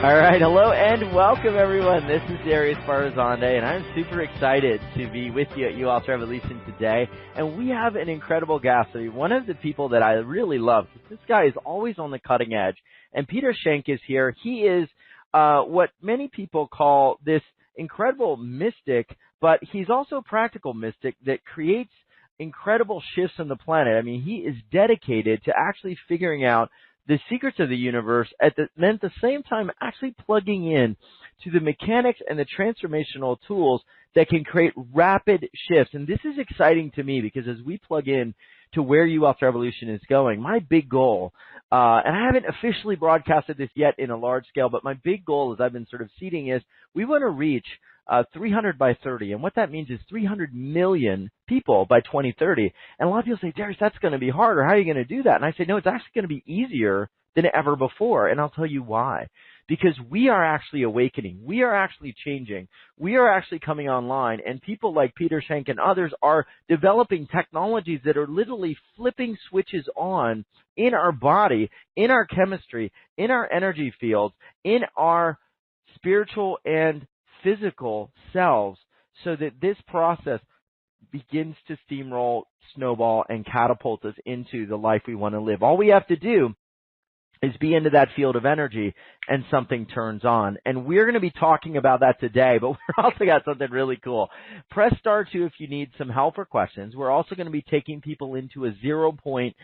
All right, hello and welcome everyone. This is Darius Barzande, and I'm super excited to be with you at YouWealth Revolution today. And we have an incredible guest. One of the people that I really love. This guy is always on the cutting edge. And Peter Schenk is here. He is what many people call this incredible mystic, but he's also a practical mystic that creates incredible shifts on the planet. I mean, he is dedicated to actually figuring out the secrets of the universe, and at the same time actually plugging in to the mechanics and the transformational tools that can create rapid shifts. And this is exciting to me because as we plug in to where YouWealth Revolution is going, my big goal, and I haven't officially broadcasted this yet in a large scale, but my big goal as I've been sort of seeding is we want to reach 300 by 30. And what that means is 300 million people by 2030. And a lot of people say, Darius, that's going to be harder. How are you going to do that? And I say, no, it's actually going to be easier than ever before. And I'll tell you why. Because we are actually awakening. We are actually changing. We are actually coming online. And people like Peter Schenk and others are developing technologies that are literally flipping switches on in our body, in our chemistry, in our energy fields, in our spiritual and physical selves, so that this process begins to steamroll, snowball, and catapult us into the life we want to live. All we have to do is be into that field of energy and something turns on. And we're going to be talking about that today, but we're also got something really cool. Press star 2 if you need some help or questions. We're also going to be taking people into a 0-point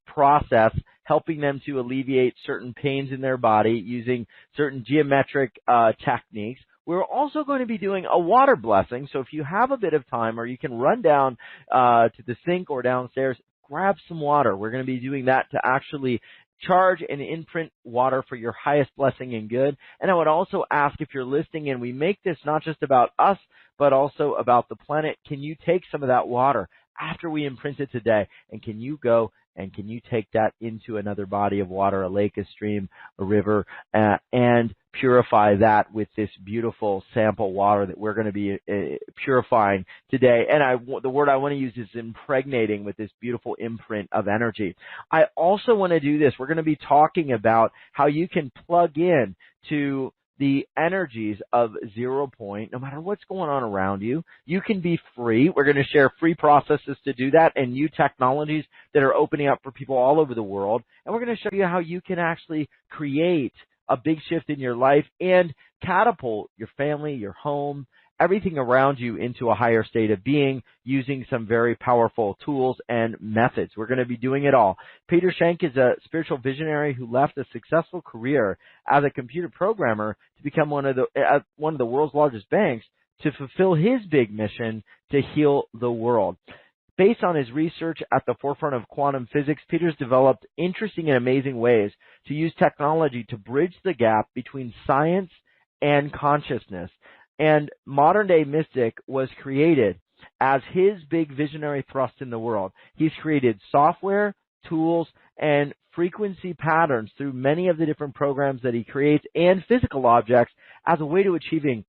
process, helping them to alleviate certain pains in their body using certain geometric techniques. We're also going to be doing a water blessing, so if you have a bit of time or you can run down to the sink or downstairs, grab some water. We're going to be doing that to actually charge and imprint water for your highest blessing and good. And I would also ask, if you're listening and we make this not just about us, but also about the planet, can you take some of that water after we imprint it today, and can you go and can you take that into another body of water, a lake, a stream, a river, and purify that with this beautiful sample water that we're going to be purifying today. And the word I want to use is impregnating with this beautiful imprint of energy. I also want to do this. We're going to be talking about how you can plug in to the energies of 0 point, no matter what's going on around you. You can be free. We're going to share free processes to do that and new technologies that are opening up for people all over the world. And we're going to show you how you can actually create a big shift in your life and catapult your family, your home, everything around you into a higher state of being using some very powerful tools and methods. We're going to be doing it all. Peter Schenk is a spiritual visionary who left a successful career as a computer programmer to become one of the world's largest banks to fulfill his big mission to heal the world. Based on his research at the forefront of quantum physics, Peter's developed interesting and amazing ways to use technology to bridge the gap between science and consciousness. And Modern Day Mystic was created as his big visionary thrust in the world. He's created software, tools, and frequency patterns through many of the different programs that he creates and physical objects as a way to achieving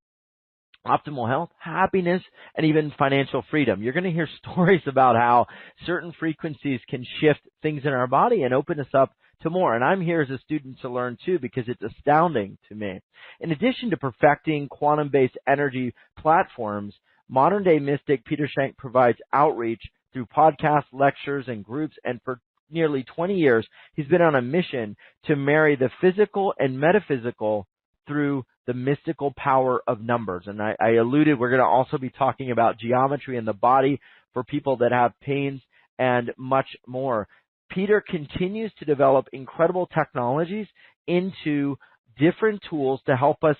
optimal health, happiness, and even financial freedom. You're going to hear stories about how certain frequencies can shift things in our body and open us up to more. And I'm here as a student to learn too, because it's astounding to me. In addition to perfecting quantum-based energy platforms, Modern Day Mystic Peter Schenk provides outreach through podcasts, lectures, and groups, and for nearly 20 years, he's been on a mission to marry the physical and metaphysical through the mystical power of numbers. And I alluded, we're going to also be talking about geometry in the body for people that have pains and much more. Peter continues to develop incredible technologies into different tools to help us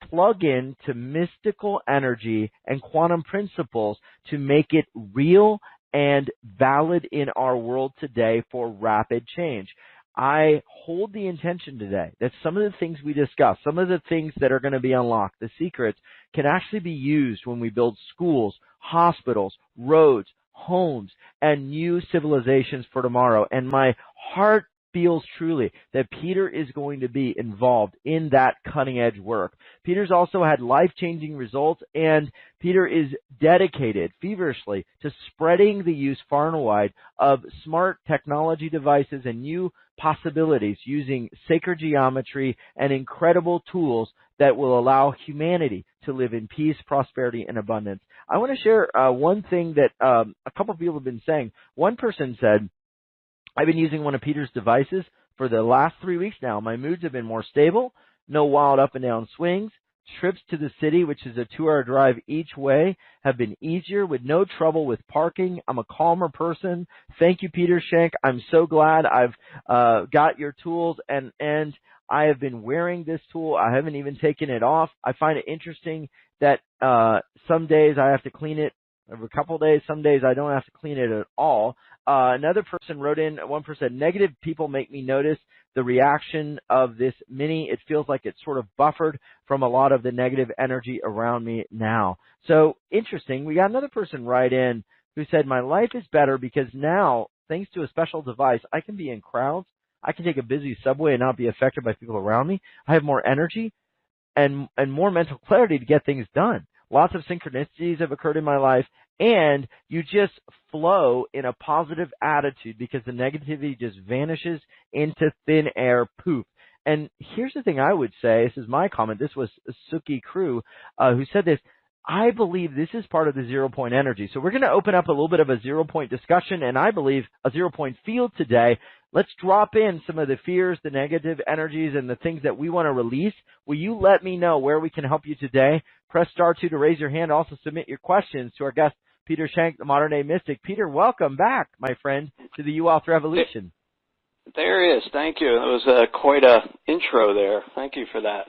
plug in to mystical energy and quantum principles to make it real and valid in our world today for rapid change. I hold the intention today that some of the things we discuss, some of the things that are going to be unlocked, the secrets, can actually be used when we build schools, hospitals, roads, homes, and new civilizations for tomorrow. And my heart feels truly that Peter is going to be involved in that cutting-edge work. Peter's also had life-changing results, and Peter is dedicated feverishly to spreading the use far and wide of smart technology devices and new possibilities using sacred geometry and incredible tools that will allow humanity to live in peace, prosperity, and abundance. I want to share one thing that a couple of people have been saying. One person said, I've been using one of Peter's devices for the last 3 weeks now. My moods have been more stable, no wild up and down swings. Trips to the city, which is a 2-hour drive each way, have been easier with no trouble with parking. I'm a calmer person. Thank you, Peter Schenk. I'm so glad I've got your tools, and I have been wearing this tool. I haven't even taken it off. I find it interesting that some days I have to clean it. Every couple of days, some days I don't have to clean it at all. Another person wrote in, one person said, negative people make me notice the reaction of this mini. It feels like it's sort of buffered from a lot of the negative energy around me now. So interesting. We got another person write in who said, my life is better because now, thanks to a special device, I can be in crowds. I can take a busy subway and not be affected by people around me. I have more energy and more mental clarity to get things done. Lots of synchronicities have occurred in my life, and you just flow in a positive attitude because the negativity just vanishes into thin air, poof. And here's the thing I would say, this is my comment, this was Suki Crew who said this, I believe this is part of the 0-point energy. So we're going to open up a little bit of a 0-point discussion, and I believe a 0-point field today. Let's drop in some of the fears, the negative energies, and the things that we want to release. Will you let me know where we can help you today? Press star 2 to raise your hand. Also submit your questions to our guest, Peter Schenk, the Modern Day Mystic. Peter, welcome back, my friend, to the YouWealth Revolution. There he is. Thank you. It was quite a intro there. Thank you for that.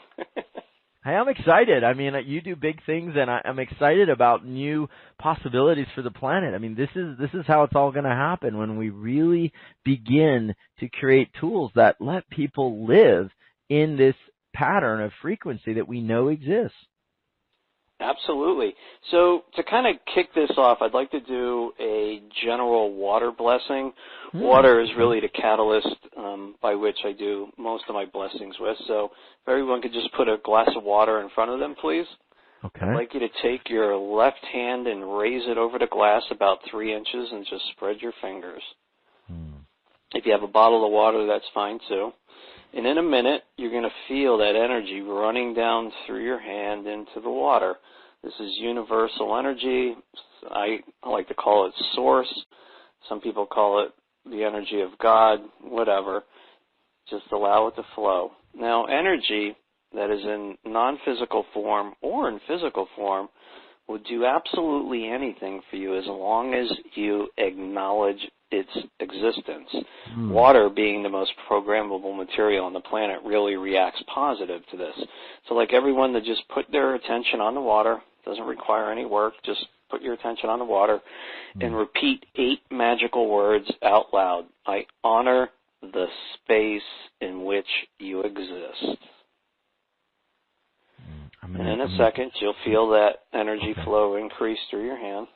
Hey, I'm excited. I mean, you do big things, and I'm excited about new possibilities for the planet. I mean, this is how it's all going to happen when we really begin to create tools that let people live in this pattern of frequency that we know exists. Absolutely. So to kind of kick this off, I'd like to do a general water blessing. Water is really the catalyst by which I do most of my blessings with. So if everyone could just put a glass of water in front of them, please. Okay. I'd like you to take your left hand and raise it over the glass about 3 inches and just spread your fingers. If you have a bottle of water, that's fine too. And in a minute, you're going to feel that energy running down through your hand into the water. This is universal energy. I like to call it source. Some people call it the energy of God, whatever. Just allow it to flow. Now, energy that is in non-physical form or in physical form will do absolutely anything for you as long as you acknowledge its existence. Water, being the most programmable material on the planet, really reacts positive to this. So like everyone to just put their attention on the water, doesn't require any work, just put your attention on the water and repeat 8 magical words out loud. I honor the space in which you exist. And in a second, you'll feel that energy flow increase through your hand.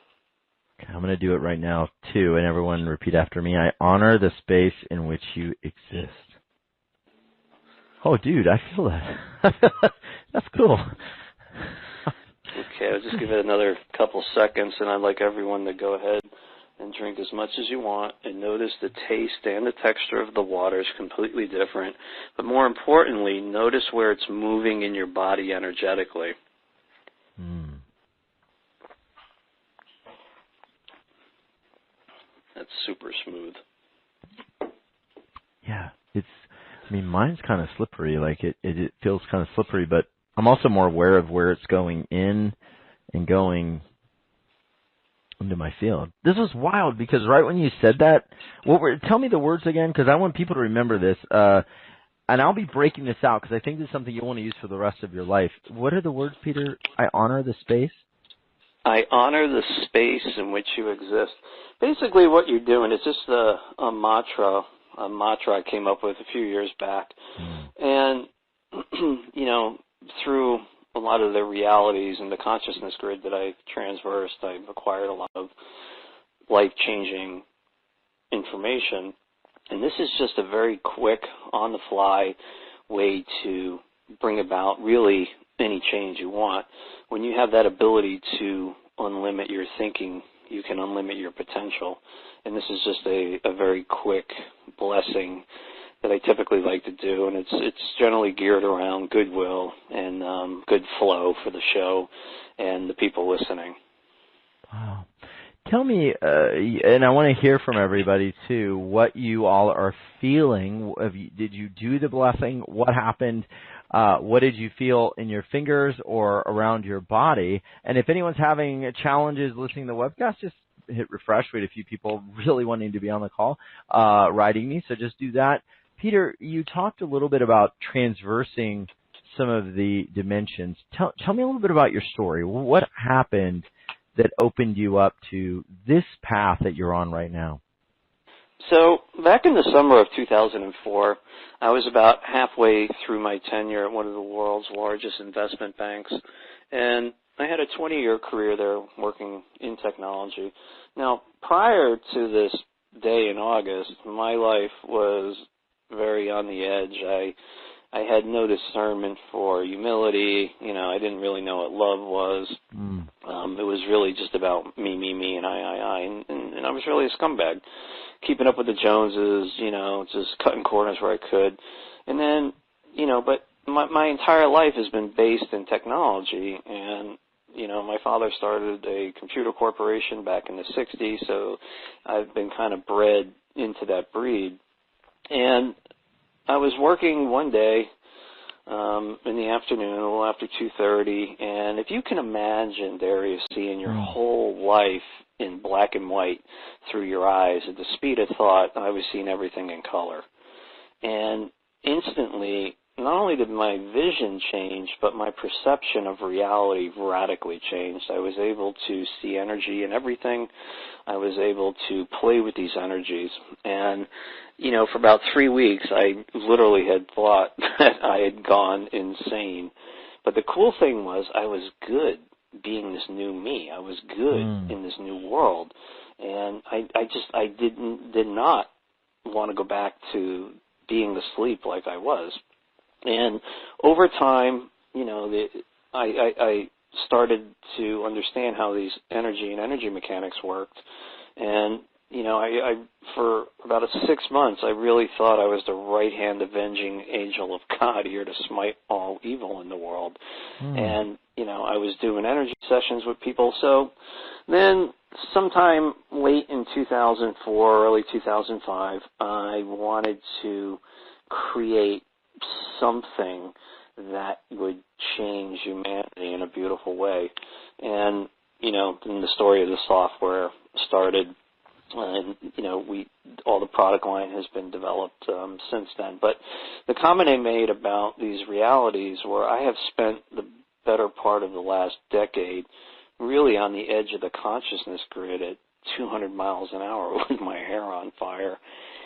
Okay, I'm going to do it right now, too, and everyone repeat after me. I honor the space in which you exist. Oh, dude, I feel that. That's cool. Okay, I'll just give it another couple seconds, and I'd like everyone to go ahead and drink as much as you want, and notice the taste and the texture of the water is completely different. But more importantly, notice where it's moving in your body energetically. That's super smooth. Yeah, mine's kind of slippery. Like it feels kind of slippery, but I'm also more aware of where it's going in and going into my field. This was wild because right when you said that, tell me the words again, because I want people to remember this. And I'll be breaking this out because I think this is something you'll want to use for the rest of your life. What are the words, Peter? I honor the space? I honor the space in which you exist. Basically what you're doing is just a mantra I came up with a few years back. And, you know, through a lot of the realities and the consciousness grid that I traversed, I've acquired a lot of life-changing information. And this is just a very quick, on-the-fly way to bring about really any change you want. When you have that ability to unlimit your thinking, you can unlimit your potential. And this is just a very quick blessing that I typically like to do, and it's generally geared around goodwill and good flow for the show and the people listening. Wow. Tell me, and I want to hear from everybody too, what you all are feeling. Did you do the blessing? What happened? What did you feel in your fingers or around your body? And if anyone's having challenges listening to the webcast, just hit refresh. We had a few people really wanting to be on the call, writing me, so just do that. Peter, you talked a little bit about transversing some of the dimensions. Tell me a little bit about your story. What happened that opened you up to this path that you're on right now? So back in the summer of 2004, I was about halfway through my tenure at one of the world's largest investment banks, and I had a 20-year career there working in technology. Now, prior to this day in August, my life was very on the edge. I had no discernment for humility. I didn't really know what love was. It was really just about me, and I, and I was really a scumbag, keeping up with the Joneses, just cutting corners where I could. And then, but my entire life has been based in technology, and my father started a computer corporation back in the 60s, so I've been kind of bred into that breed. And I was working one day in the afternoon, a little after 2:30, and if you can imagine, Darius, seeing your whole life in black and white through your eyes, at the speed of thought, I was seeing everything in color. And instantly, not only did my vision change, but my perception of reality radically changed. I was able to see energy in everything. I was able to play with these energies. And, for about 3 weeks, I literally had thought that I had gone insane. But the cool thing was I was good being this new me. I was good in this new world. And I did not want to go back to being asleep like I was. And over time, I started to understand how these energy mechanics worked. And, I for about 6 months, I really thought I was the right-hand avenging angel of God here to smite all evil in the world. And, I was doing energy sessions with people. So then sometime late in 2004, early 2005, I wanted to create something that would change humanity in a beautiful way. And, then the story of the software started, and, all the product line has been developed since then. But the comment I made about these realities where I have spent the better part of the last decade really on the edge of the consciousness grid at 200 miles an hour with my hair on fire.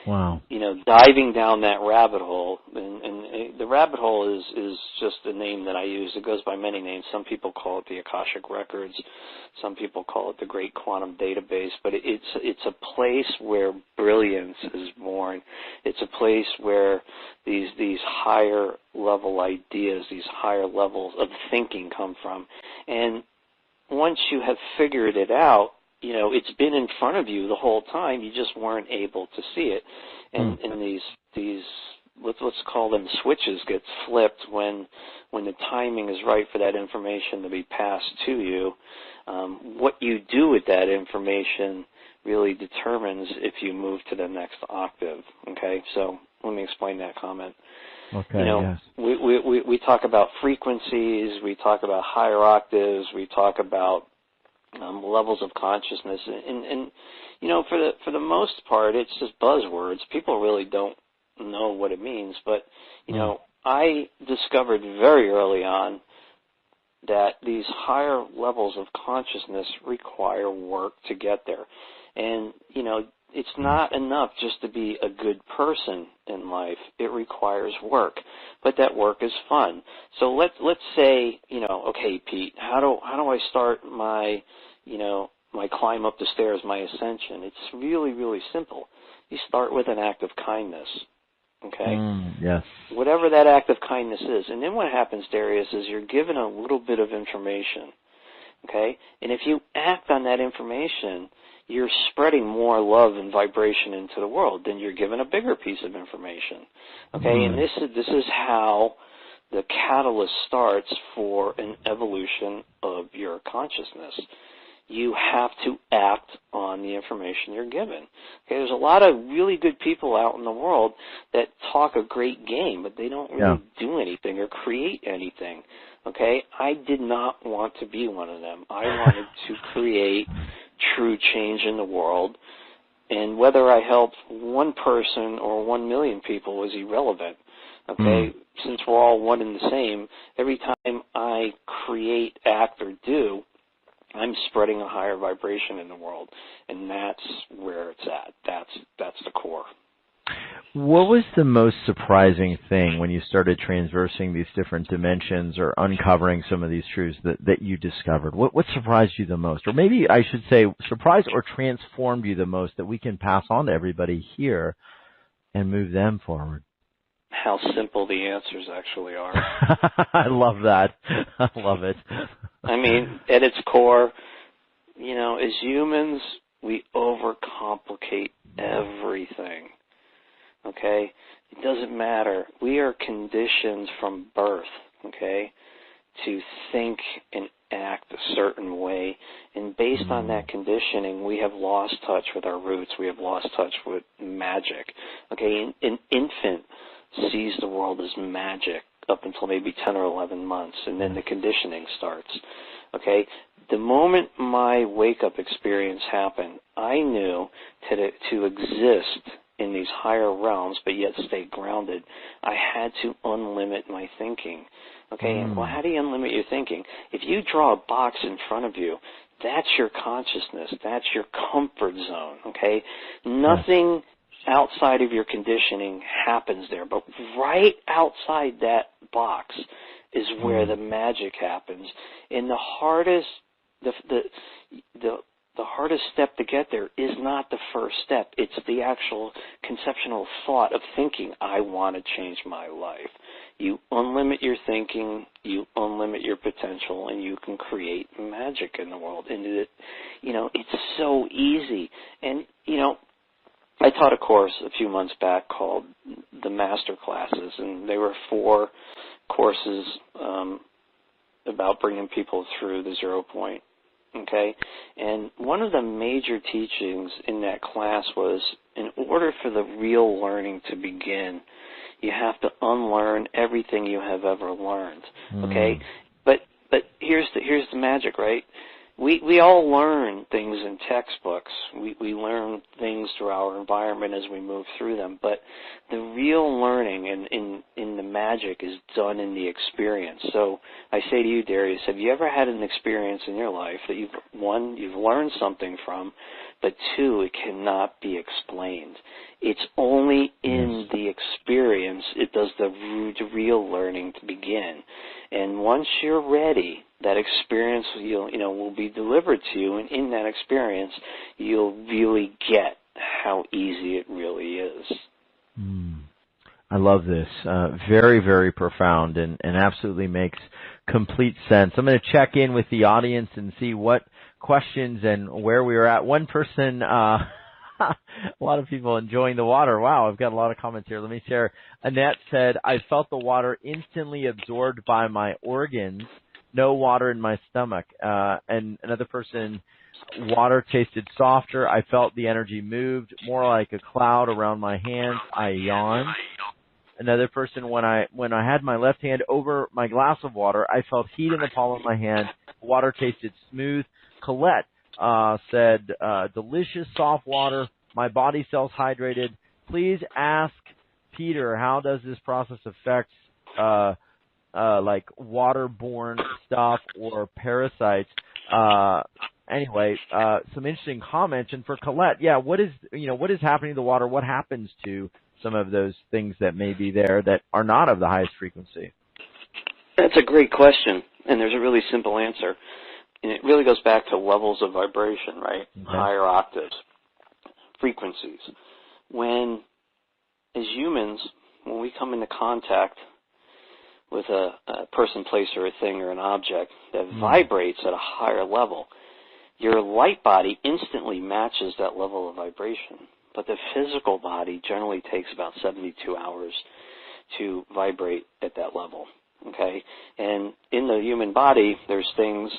Wow. Diving down that rabbit hole, and the rabbit hole is just a name that I use. It goes by many names. Some people call it the Akashic Records. Some people call it the Great Quantum Database. But it's a place where brilliance is born. It's a place where these higher level ideas, these higher levels of thinking come from. And once you have figured it out, it's been in front of you the whole time. You just weren't able to see it. And these let's call them switches get flipped when the timing is right for that information to be passed to you. What you do with that information really determines if you move to the next octave. Okay, so let me explain that comment. Okay. Yes. We talk about frequencies. We talk about higher octaves. We talk about levels of consciousness, and for the most part, it's just buzzwords. People really don't know what it means. But I discovered very early on that these higher levels of consciousness require work to get there, and it's not enough just to be a good person in life. It requires work, but that work is fun. So let's say, okay, Pete, how do I start my, my climb up the stairs, my ascension? It's really, really simple. You start with an act of kindness, okay? Yes. Whatever that act of kindness is. And then what happens, Darius, is you're given a little bit of information, okay? And if you act on that information, you're spreading more love and vibration into the world, then you're given a bigger piece of information. Okay, and this is how the catalyst starts for an evolution of your consciousness. You have to act on the information you're given. Okay, there's a lot of really good people out in the world that talk a great game, but they don't really do anything or create anything. Okay, I did not want to be one of them. I wanted to create true change in the world, and whether I helped one person or 1 million people was irrelevant. Okay, since we're all one and the same, every time I create, act, or do, I'm spreading a higher vibration in the world, and that's where it's at. That's the core. What was the most surprising thing when you started transversing these different dimensions or uncovering some of these truths that you discovered? What surprised you the most? Or maybe I should say surprised or transformed you the most that we can pass on to everybody here and move them forward? How simple the answers actually are. I love that. I love it. I mean, at its core, you know, as humans, we overcomplicate everything. Okay? It doesn't matter. We are conditioned from birth, okay, to think and act a certain way. And based on that conditioning, we have lost touch with our roots. We have lost touch with magic. Okay? An infant sees the world as magic up until maybe 10 or 11 months, and then the conditioning starts. Okay? The moment my wake-up experience happened, I knew to exist in these higher realms but yet stay grounded, I had to unlimit my thinking. Okay? Well, how do you unlimit your thinking? If you draw a box in front of you, that's your consciousness. That's your comfort zone. Okay? Nothing outside of your conditioning happens there, but right outside that box is where the magic happens. And the hardest step to get there is not the first step. It's the actual conceptual thought of thinking, I want to change my life. You unlimit your thinking, you unlimit your potential, and you can create magic in the world. And it's so easy. And I taught a course a few months back called the Master Classes, and they were 4 courses about bringing people through the 0 point, okay? And one of the major teachings in that class was, in order for the real learning to begin, you have to unlearn everything you have ever learned, okay? But here's the magic, right? We all learn things in textbooks. We learn things through our environment as we move through them. But the real learning in the magic is done in the experience. So I say to you, Darius, have you ever had an experience in your life that you've learned something from, but 2, it cannot be explained? It's only in the experience it does the real learning to begin. And once you're ready, that experience will be delivered to you, and in that experience, you'll really get how easy it really is. I love this. Very, very profound, and absolutely makes complete sense. I'm going to check in with the audience and see what questions and where we are at. One person, a lot of people enjoying the water. Wow, I've got a lot of comments here. Let me share. Annette said, I felt the water instantly absorbed by my organs. No water in my stomach. And another person, water tasted softer. I felt the energy moved more like a cloud around my hands. I yawned. Another person, when I had my left hand over my glass of water, I felt heat in the palm of my hand. Water tasted smooth. Colette said, delicious soft water. My body cells hydrated. Please ask Peter, how does this process affect like waterborne stuff or parasites? Anyway, some interesting comments. And for Colette, what is happening to the water? What happens to some of those things that may be there that are not of the highest frequency? That's a great question, and there's a really simple answer. And it really goes back to levels of vibration, right? Okay. Higher octaves, frequencies. As humans, when we come into contact with a person, place, or a thing or an object that vibrates at a higher level, your light body instantly matches that level of vibration, but the physical body generally takes about 72 hours to vibrate at that level, okay? And in the human body, there's things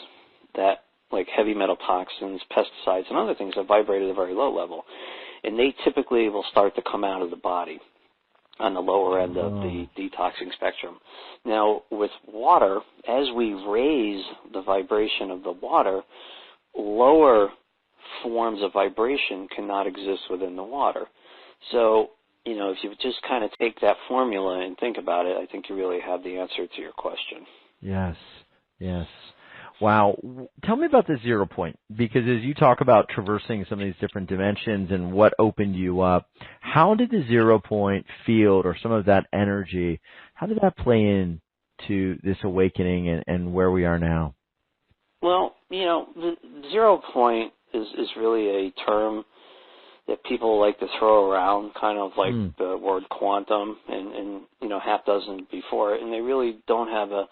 that, like heavy metal toxins, pesticides, and other things that vibrate at a very low level, and they typically will start to come out of the body on the lower end of the detoxing spectrum. Now, with water, as we raise the vibration of the water, lower forms of vibration cannot exist within the water. So, you know, if you just kind of take that formula and think about it, I think you really have the answer to your question. Yes, yes. Wow. Tell me about the 0 point, because as you talk about traversing some of these different dimensions and what opened you up, how did the 0 point field or some of that energy, how did that play in to this awakening and where we are now? Well, you know, the 0 point is really a term that people like to throw around, kind of like the word quantum and, you know, half dozen before it, and they really don't have a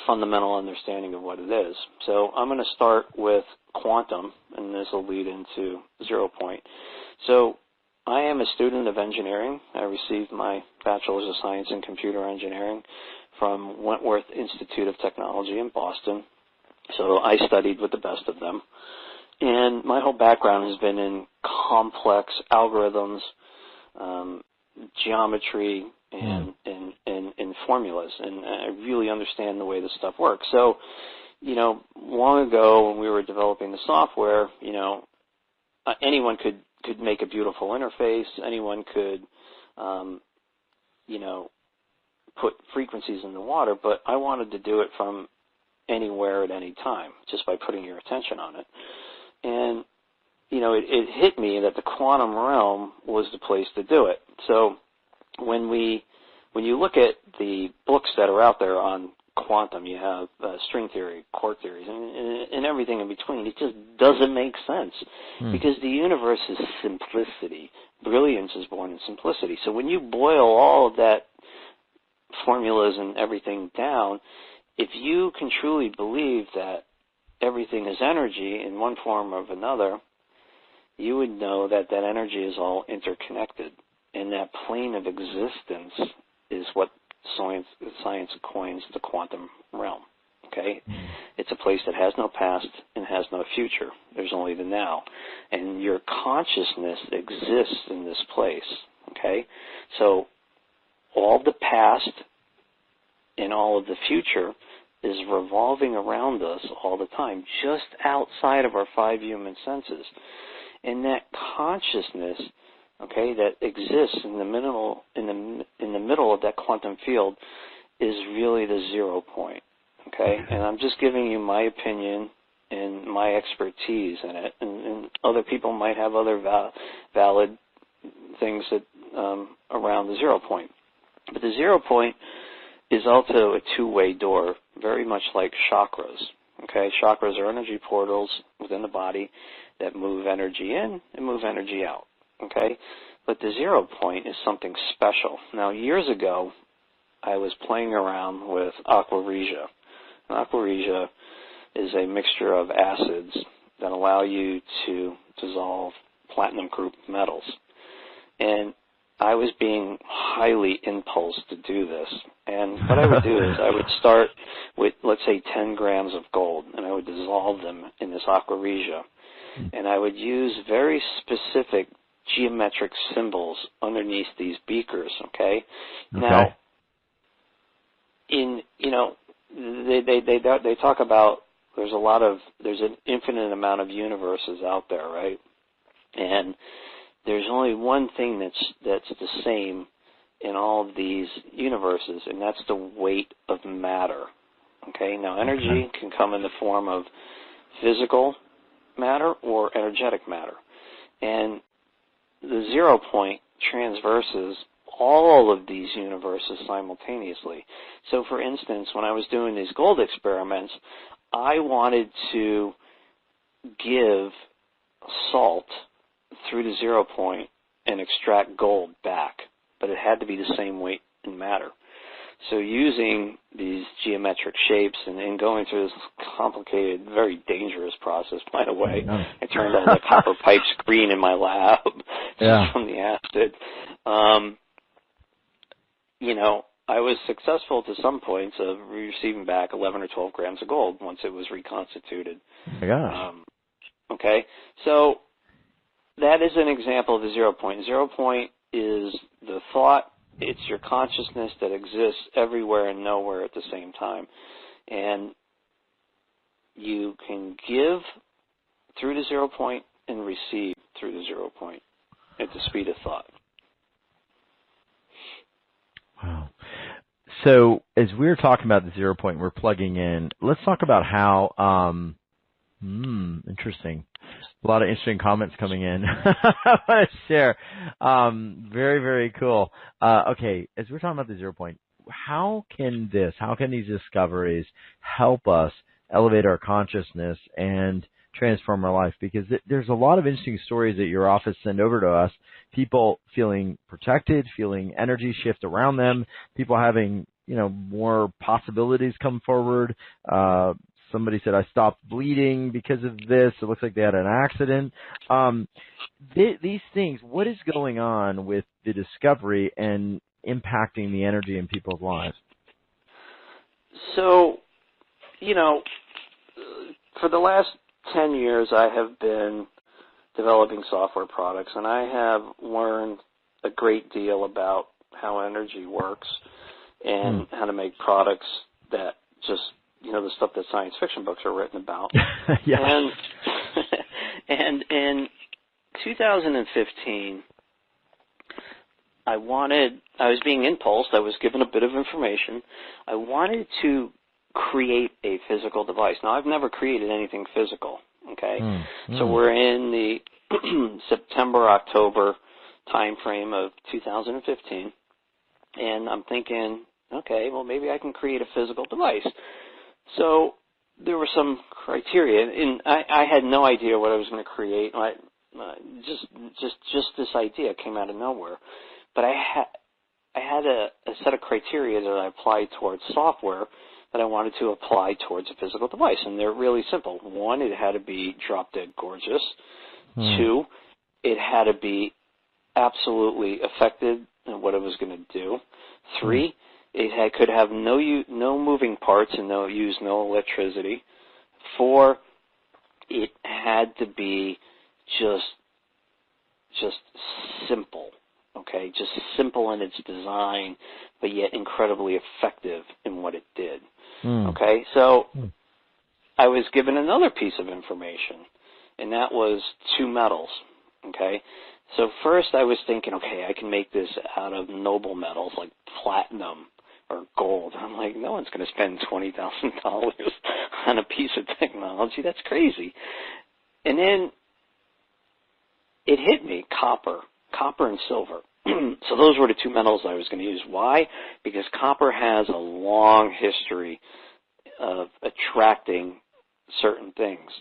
fundamental understanding of what it is. So I'm going to start with quantum, and this will lead into 0 point. So I am a student of engineering. I received my Bachelor's of Science in Computer Engineering from Wentworth Institute of Technology in Boston. So I studied with the best of them. And my whole background has been in complex algorithms, geometry, and formulas, and I really understand the way this stuff works. So, you know, long ago when we were developing the software, you know, anyone could make a beautiful interface. Anyone could, you know, put frequencies in the water, but I wanted to do it from anywhere at any time, just by putting your attention on it. And, you know, it hit me that the quantum realm was the place to do it. So when you look at the books that are out there on quantum, you have string theory, quark theories, and everything in between. It just doesn't make sense because the universe is simplicity. Brilliance is born in simplicity. So when you boil all of that formulas and everything down, if you can truly believe that everything is energy in one form or another, you would know that that energy is all interconnected. And that plane of existence is what science coins the quantum realm, okay? It's a place that has no past and has no future. There's only the now. And your consciousness exists in this place, okay? So all the past and all of the future is revolving around us all the time, just outside of our five human senses. And that consciousness, okay, that exists in the middle of that quantum field is really the 0 point, okay? And I'm just giving you my opinion and my expertise in it, and other people might have other valid things that around the 0 point. But the 0 point is also a two-way door, very much like chakras, okay? Chakras are energy portals within the body that move energy in and move energy out. Okay, but the 0 point is something special. Now, years ago, I was playing around with aqua regia. Aqua regia is a mixture of acids that allow you to dissolve platinum group metals. And I was being highly impulsed to do this. And what I would do is I would start with, let's say, 10 grams of gold, and I would dissolve them in this aqua regia. And I would use very specific geometric symbols underneath these beakers, okay? Now, they talk about there's an infinite amount of universes out there, right? And there's only one thing that's the same in all of these universes, and that's the weight of matter, okay? Now, energy can come in the form of physical matter or energetic matter. And the 0 point transverses all of these universes simultaneously. So, for instance, when I was doing these gold experiments, I wanted to give salt through the 0 point and extract gold back, but it had to be the same weight in matter. So using these geometric shapes and going through this complicated, very dangerous process, by the way, I turned all the copper pipes green in my lab from the acid. I was successful to some points of receiving back 11 or 12 grams of gold once it was reconstituted. Oh my gosh. Okay, so that is an example of the 0 point. 0 point is the thought. It's your consciousness that exists everywhere and nowhere at the same time. And you can give through the 0 point and receive through the 0 point at the speed of thought. Wow. So as we're talking about the 0 point, we're plugging in. Let's talk about how, interesting. A lot of interesting comments coming in. I want to share. Very, very cool. Okay, as we're talking about the 0 point, how can these discoveries help us elevate our consciousness and transform our life? Because there's a lot of interesting stories that your office send over to us. People feeling protected, feeling energy shift around them, people having, more possibilities come forward. Somebody said, I stopped bleeding because of this. It looks like they had an accident. These things, what is going on with the discovery and impacting the energy in people's lives? So, for the last 10 years, I have been developing software products, and I have learned a great deal about how energy works and how to make products that just, the stuff that science fiction books are written about. Yeah. And in 2015, I was being impulsed. I was given a bit of information. I wanted to create a physical device. Now, I've never created anything physical, okay? So we're in the September-October time frame of 2015, and I'm thinking, okay, well, maybe I can create a physical device. So there were some criteria, and I had no idea what I was going to create. Just this idea came out of nowhere. But I had a set of criteria that I applied towards software that I wanted to apply towards a physical device, and they're really simple. One, it had to be drop-dead gorgeous. Two, it had to be absolutely effective in what it was going to do. Three, it could have no moving parts and use no electricity. Four, it had to be just simple, okay? Just simple in its design, but yet incredibly effective in what it did, okay? So I was given another piece of information, and that was two metals, okay? So first I was thinking, okay, I can make this out of noble metals like platinum or gold. I'm like, no one's going to spend $20,000 on a piece of technology. That's crazy. And then it hit me, copper and silver. So those were the two metals I was going to use. Why? Because copper has a long history of attracting certain things.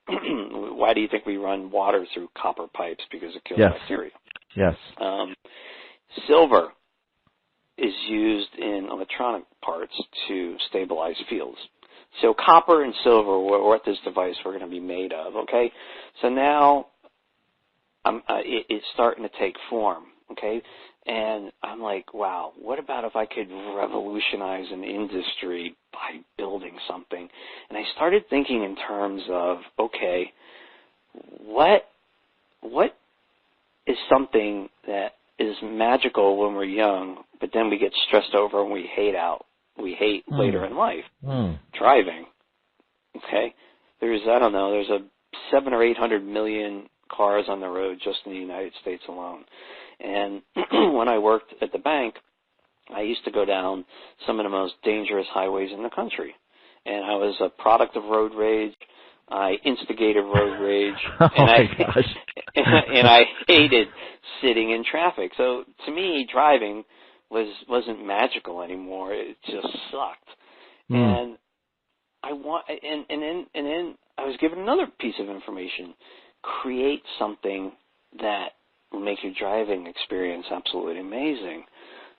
Why do you think we run water through copper pipes? Because it kills bacteria. Yes. Silver is used in electronic parts to stabilize fields. So copper and silver were what this device were going to be made of, okay? So now it's starting to take form, okay? And I'm like, wow, what about if I could revolutionize an industry by building something? And I started thinking in terms of, okay, what is something that is magical when we're young, but then we get stressed over and we hate later in life? Driving, okay? There's a 700 or 800 million cars on the road just in the United States alone. And when I worked at the bank, I used to go down some of the most dangerous highways in the country. And I was a product of road rage. I instigated road rage. And I hated sitting in traffic. So to me, driving wasn't magical anymore. It just sucked. And then I was given another piece of information. Create something that will make your driving experience absolutely amazing.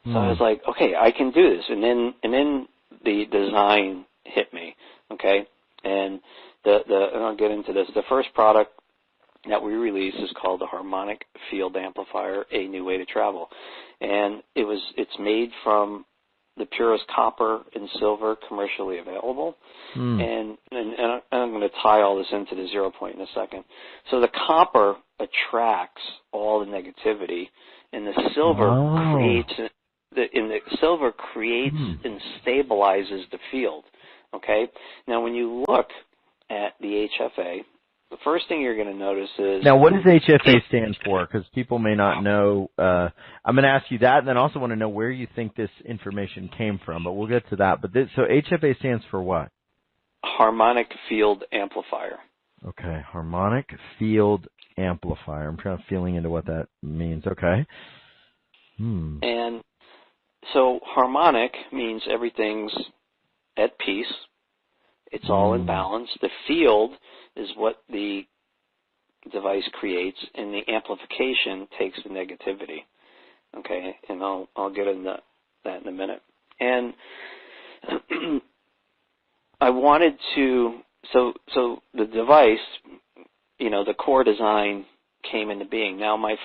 So I was like, okay, I can do this. And then the design hit me, okay? And and I'll get into this. The first product that we released is called the Harmonic Field Amplifier, A New Way to Travel. And it's made from the purest copper and silver commercially available. And I'm going to tie all this into the 0 point in a second. So the copper attracts all the negativity, and the silver creates and stabilizes the field. Okay? Now when you look at the HFA, the first thing you're going to notice is... Now, what does HFA stand for? Because people may not know. I'm going to ask you that, and then also want to know where you think this information came from, but we'll get to that. So HFA stands for what? Harmonic Field Amplifier. Okay, Harmonic Field Amplifier. I'm kind of feeling into what that means. Okay. And so harmonic means everything's at peace. It's all in balance. The field is what the device creates, and the amplification takes the negativity. Okay, and I'll get into that in a minute. And I wanted to, so the device, the core design came into being. Now the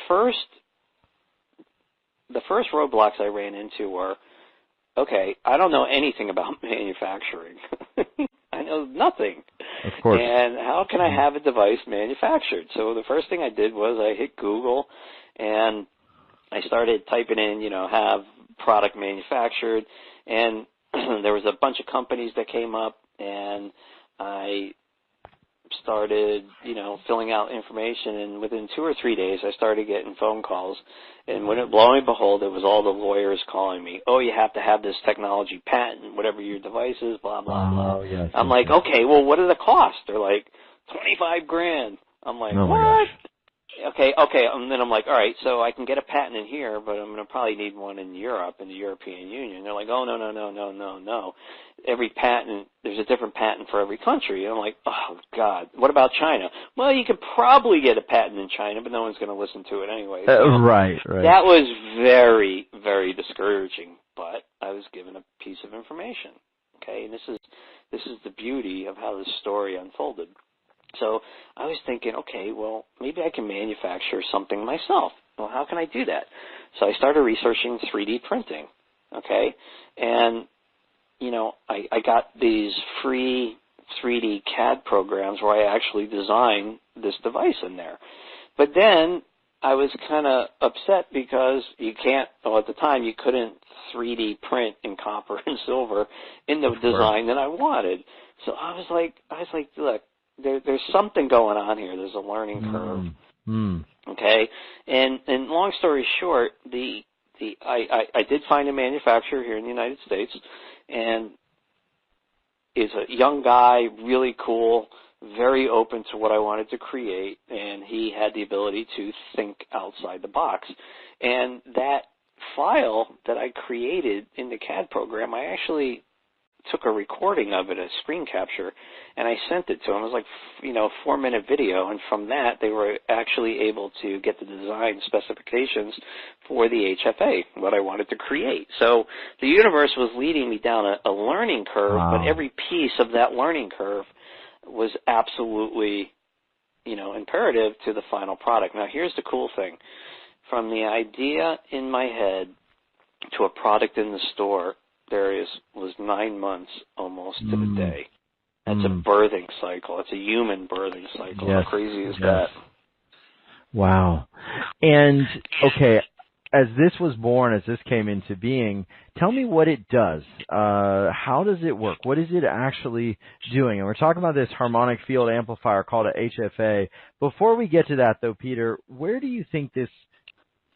first roadblocks I ran into were, okay, I don't know anything about manufacturing. I know nothing. Of course. And how can I have a device manufactured? So the first thing I did was I hit Google, and I started typing in, have product manufactured, and there was a bunch of companies that came up, and I started, filling out information, and within 2 or 3 days, I started getting phone calls, and lo and behold, it was all the lawyers calling me. Oh, you have to have this technology patent, whatever your device is, blah, blah, blah. Yes, I'm like, okay, well, what are the costs? They're like, $25,000. I'm like, oh, what? Okay, and then I'm like, all right, so I can get a patent in here, but I'm going to probably need one in Europe, in the European Union. They're like, oh, no. Every patent, there's a different patent for every country. And I'm like, oh, God, what about China? Well, you could probably get a patent in China, but no one's going to listen to it anyway. So right. That was very, very discouraging, but I was given a piece of information, okay? And this is the beauty of how this story unfolded. So I was thinking, okay, well, maybe I can manufacture something myself. Well, how can I do that? So I started researching 3D printing, okay? And, I got these free 3D CAD programs where I actually designed this device in there. But then I was kind of upset because at the time you couldn't 3D print in copper and silver in the design that I wanted. So I was like, look, there's something going on here. There's a learning curve. Okay? And long story short, I did find a manufacturer here in the United States, and is a young guy, really cool, very open to what I wanted to create, and he had the ability to think outside the box. And that file that I created in the CAD program, I actually took a recording of it, a screen capture, and I sent it to them. It was like, 4-minute video, and from that they were actually able to get the design specifications for the HFA, what I wanted to create. So the universe was leading me down a learning curve, but every piece of that learning curve was absolutely, imperative to the final product. Now here's the cool thing. From the idea in my head to a product in the store, was 9 months almost to the day. That's a birthing cycle. It's a human birthing cycle. Yes. How crazy is that? Wow. And, okay, as this was born, as this came into being, tell me what it does. How does it work? What is it actually doing? And we're talking about this harmonic field amplifier called a HFA. Before we get to that, though, Peter, where do you think this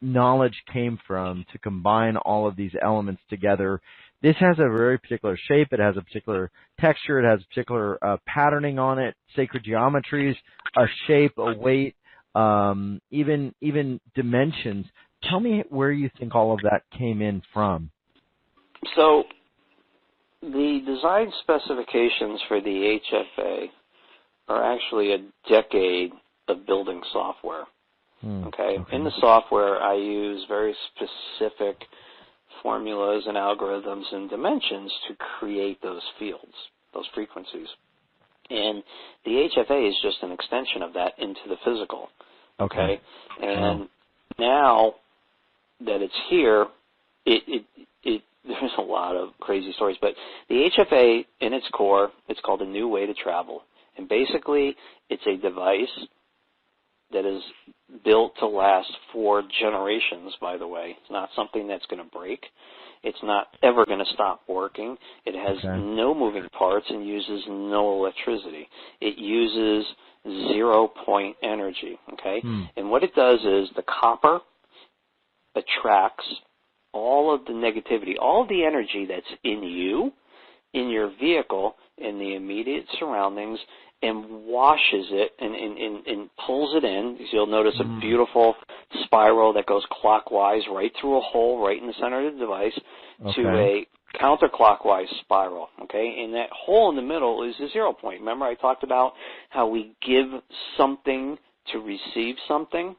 knowledge came from to combine all of these elements together? This has a very particular shape. It has a particular texture. It has particular patterning on it, sacred geometries, a shape, a weight, even dimensions. Tell me where you think all of that came in from. So the design specifications for the HFA are actually a decade of building software. Okay? In the software, I use very specific formulas and algorithms and dimensions to create those fields, those frequencies. And the HFA is just an extension of that into the physical. Okay? And now that it's here, there's a lot of crazy stories, but the HFA in its core, it's called a new way to travel. And basically, it's a device that is built to last for generations, by the way. It's not something that's going to break. It's not ever going to stop working. It has no moving parts and uses no electricity. It uses 0-point energy, okay? And what it does is the copper attracts all of the negativity, all of the energy that's in you, in your vehicle, in the immediate surroundings, and washes it and pulls it in. You'll notice a beautiful spiral that goes clockwise right through a hole right in the center of the device to a counterclockwise spiral, okay? And that hole in the middle is the 0 point. Remember I talked about how we give something to receive something?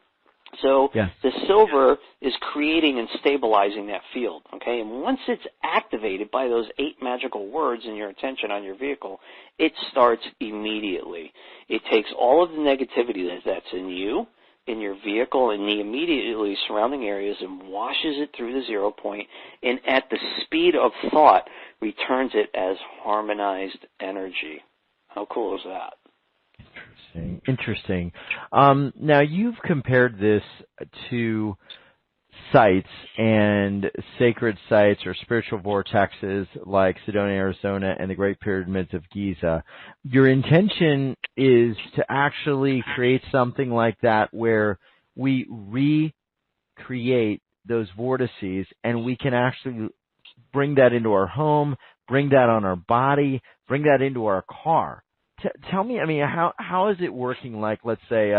So the silver is creating and stabilizing that field, okay? And once it's activated by those 8 magical words in your attention on your vehicle, it starts immediately. It takes all of the negativity that's in you, in your vehicle, in the immediately surrounding areas and washes it through the 0 point, and at the speed of thought returns it as harmonized energy. How cool is that? Interesting. Now, you've compared this to sites and sacred sites or spiritual vortexes like Sedona, Arizona, and the Great Pyramids of Giza. Your intention is to actually create something like that where we recreate those vortices and we can actually bring that into our home, bring that on our body, bring that into our car. Tell me, I mean, how is it working? Like, let's say,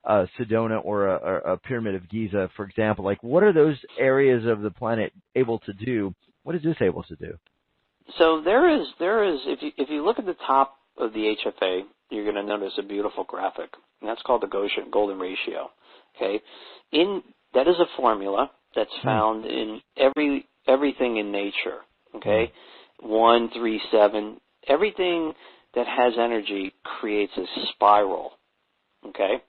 Sedona or a Pyramid of Giza, for example. Like, what are those areas of the planet able to do? What is this able to do? So there is. If you look at the top of the HFA, you're going to notice a beautiful graphic, and that's called the Golden Ratio. Okay, that is a formula that's found in everything in nature. Okay, 1, 3, 7, everything that has energy creates a spiral, okay?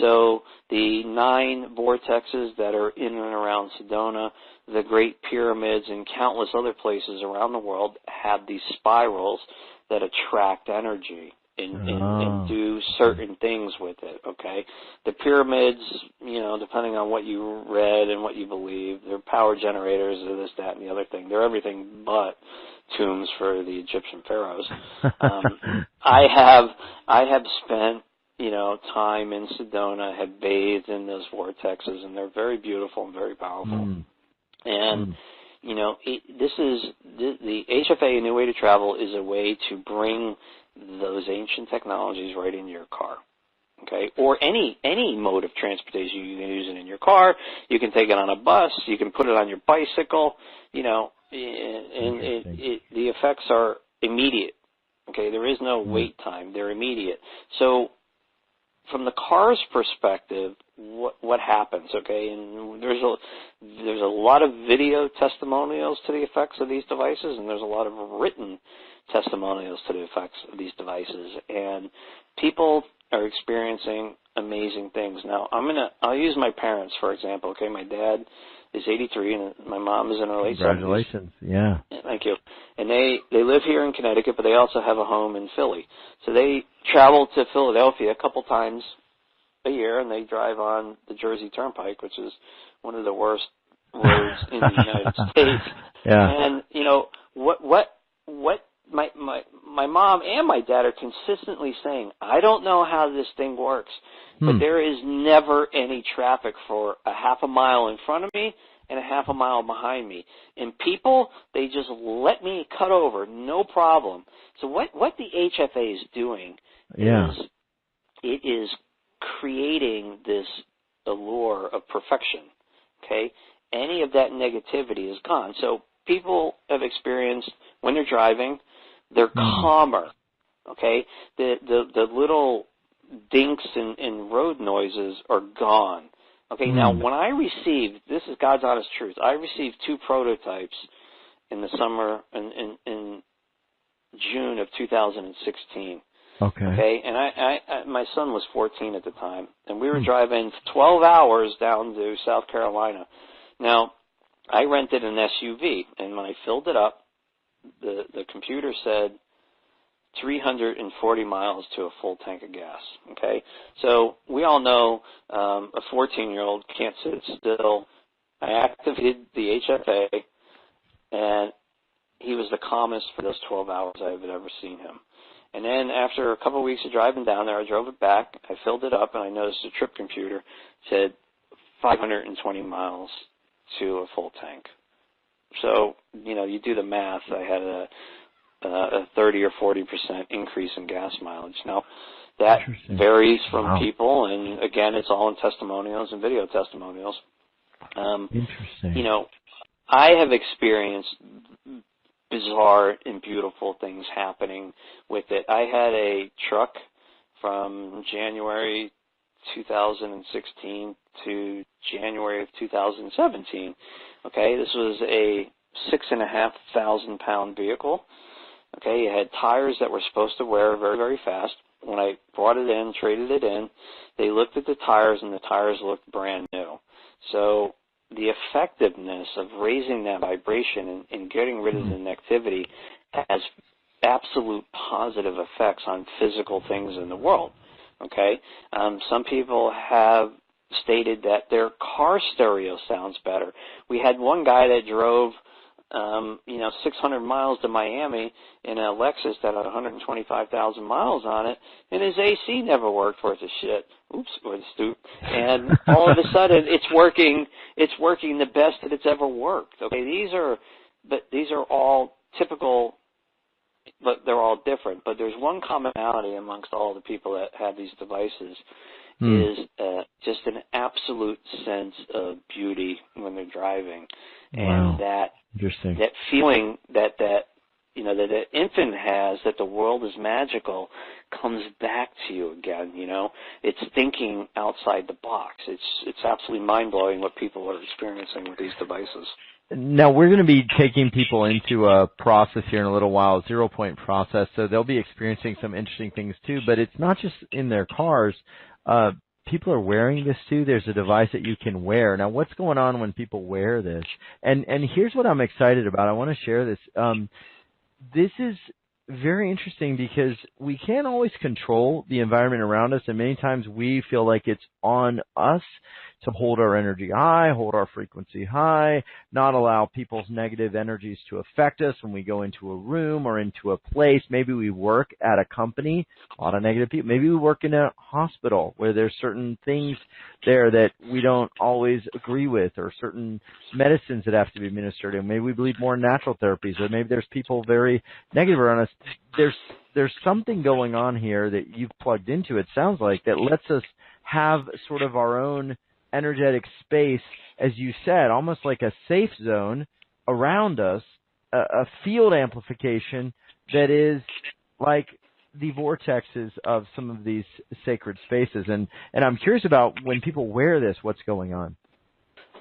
So the 9 vortexes that are in and around Sedona, the Great Pyramids, and countless other places around the world have these spirals that attract energy and do certain things with it, okay? The pyramids, depending on what you read and what you believe, they're power generators or this, that, and the other thing. They're everything but tombs for the Egyptian pharaohs. I have spent, time in Sedona, have bathed in those vortexes, and they're very beautiful and very powerful. And the HFA, a new way to travel, is a way to bring those ancient technologies right into your car. Okay, or any mode of transportation. You can use it in your car. You can take it on a bus. You can put it on your bicycle. And the effects are immediate. Okay, there is no wait time. They're immediate. So, from the car's perspective, what happens? Okay, and there's a lot of video testimonials to the effects of these devices, and there's a lot of written testimonials to the effects of these devices, and people are experiencing amazing things. Now, I'll use my parents, for example. Okay, my dad is 83, and my mom is in her late 70s. Congratulations, yeah. Thank you. And they live here in Connecticut, but they also have a home in Philly. So they travel to Philadelphia a couple times a year, and they drive on the Jersey Turnpike, which is one of the worst roads in the United States. Yeah. And, what my mom and my dad are consistently saying, I don't know how this thing works, but there is never any traffic for a half a mile in front of me and a half a mile behind me. And people, they just let me cut over, no problem. So what the HFA is doing is it is creating this allure of perfection, okay? Any of that negativity is gone. So people have experienced when they're driving, they're calmer, okay? The little dinks and road noises are gone, Okay, now when I received, this is God's honest truth, I received 2 prototypes in the summer, in June of 2016. Okay, and I my son was 14 at the time, and we were driving 12 hours down to South Carolina. Now, I rented an SUV, and when I filled it up, the computer said 340 miles to a full tank of gas. Okay, so we all know a 14-year-old can't sit still. I activated the HFA, and he was the calmest for those 12 hours I had ever seen him. And then after a couple of weeks of driving down there, I drove it back, I filled it up, and I noticed the trip computer said 520 miles to a full tank. So, you do the math. I had a 30 or 40% increase in gas mileage. Now, that varies from people, and again, it's all in testimonials and video testimonials. Interesting. I have experienced bizarre and beautiful things happening with it. I had a truck from January 2016 to January of 2017. Okay, this was a 6,500 pound vehicle. Okay, it had tires that were supposed to wear very, very fast. When I brought it in, traded it in, they looked at the tires, and the tires looked brand new. So the effectiveness of raising that vibration and getting rid of the negativity has absolute positive effects on physical things in the world. Okay, some people have stated that their car stereo sounds better. We had one guy that drove 600 miles to Miami in a Lexus that had 125,000 miles on it, and his AC never worked worth a shit. Oops, or the stoop. And all of a sudden, it's working the best that it's ever worked. Okay, these are all typical, but they're all different. But there's one commonality amongst all the people that have these devices is just an absolute sense of beauty when they're driving, and that feeling that the infant has, that the world is magical, comes back to you again. It's thinking outside the box. It's absolutely mind-blowing what people are experiencing with these devices. Now, we're going to be taking people into a process here in a little while, a 0-point process, so they'll be experiencing some interesting things too, but it's not just in their cars. People are wearing this too. There's a device that you can wear. Now, what's going on when people wear this? And here's what I'm excited about. I want to share this. This is very interesting because we can't always control the environment around us, and many times we feel like it's on us to hold our energy high, hold our frequency high, not allow people's negative energies to affect us when we go into a room or into a place. Maybe we work at a company, a lot of negative people. Maybe we work in a hospital where there's certain things there that we don't always agree with, or certain medicines that have to be administered, and maybe we believe more in natural therapies, or maybe there's people very negative around us. There's something going on here that you've plugged into, it sounds like, that lets us have sort of our own energetic space, as you said, almost like a safe zone around us, a field amplification that is like the vortexes of some of these sacred spaces. And I'm curious about when people wear this, what's going on.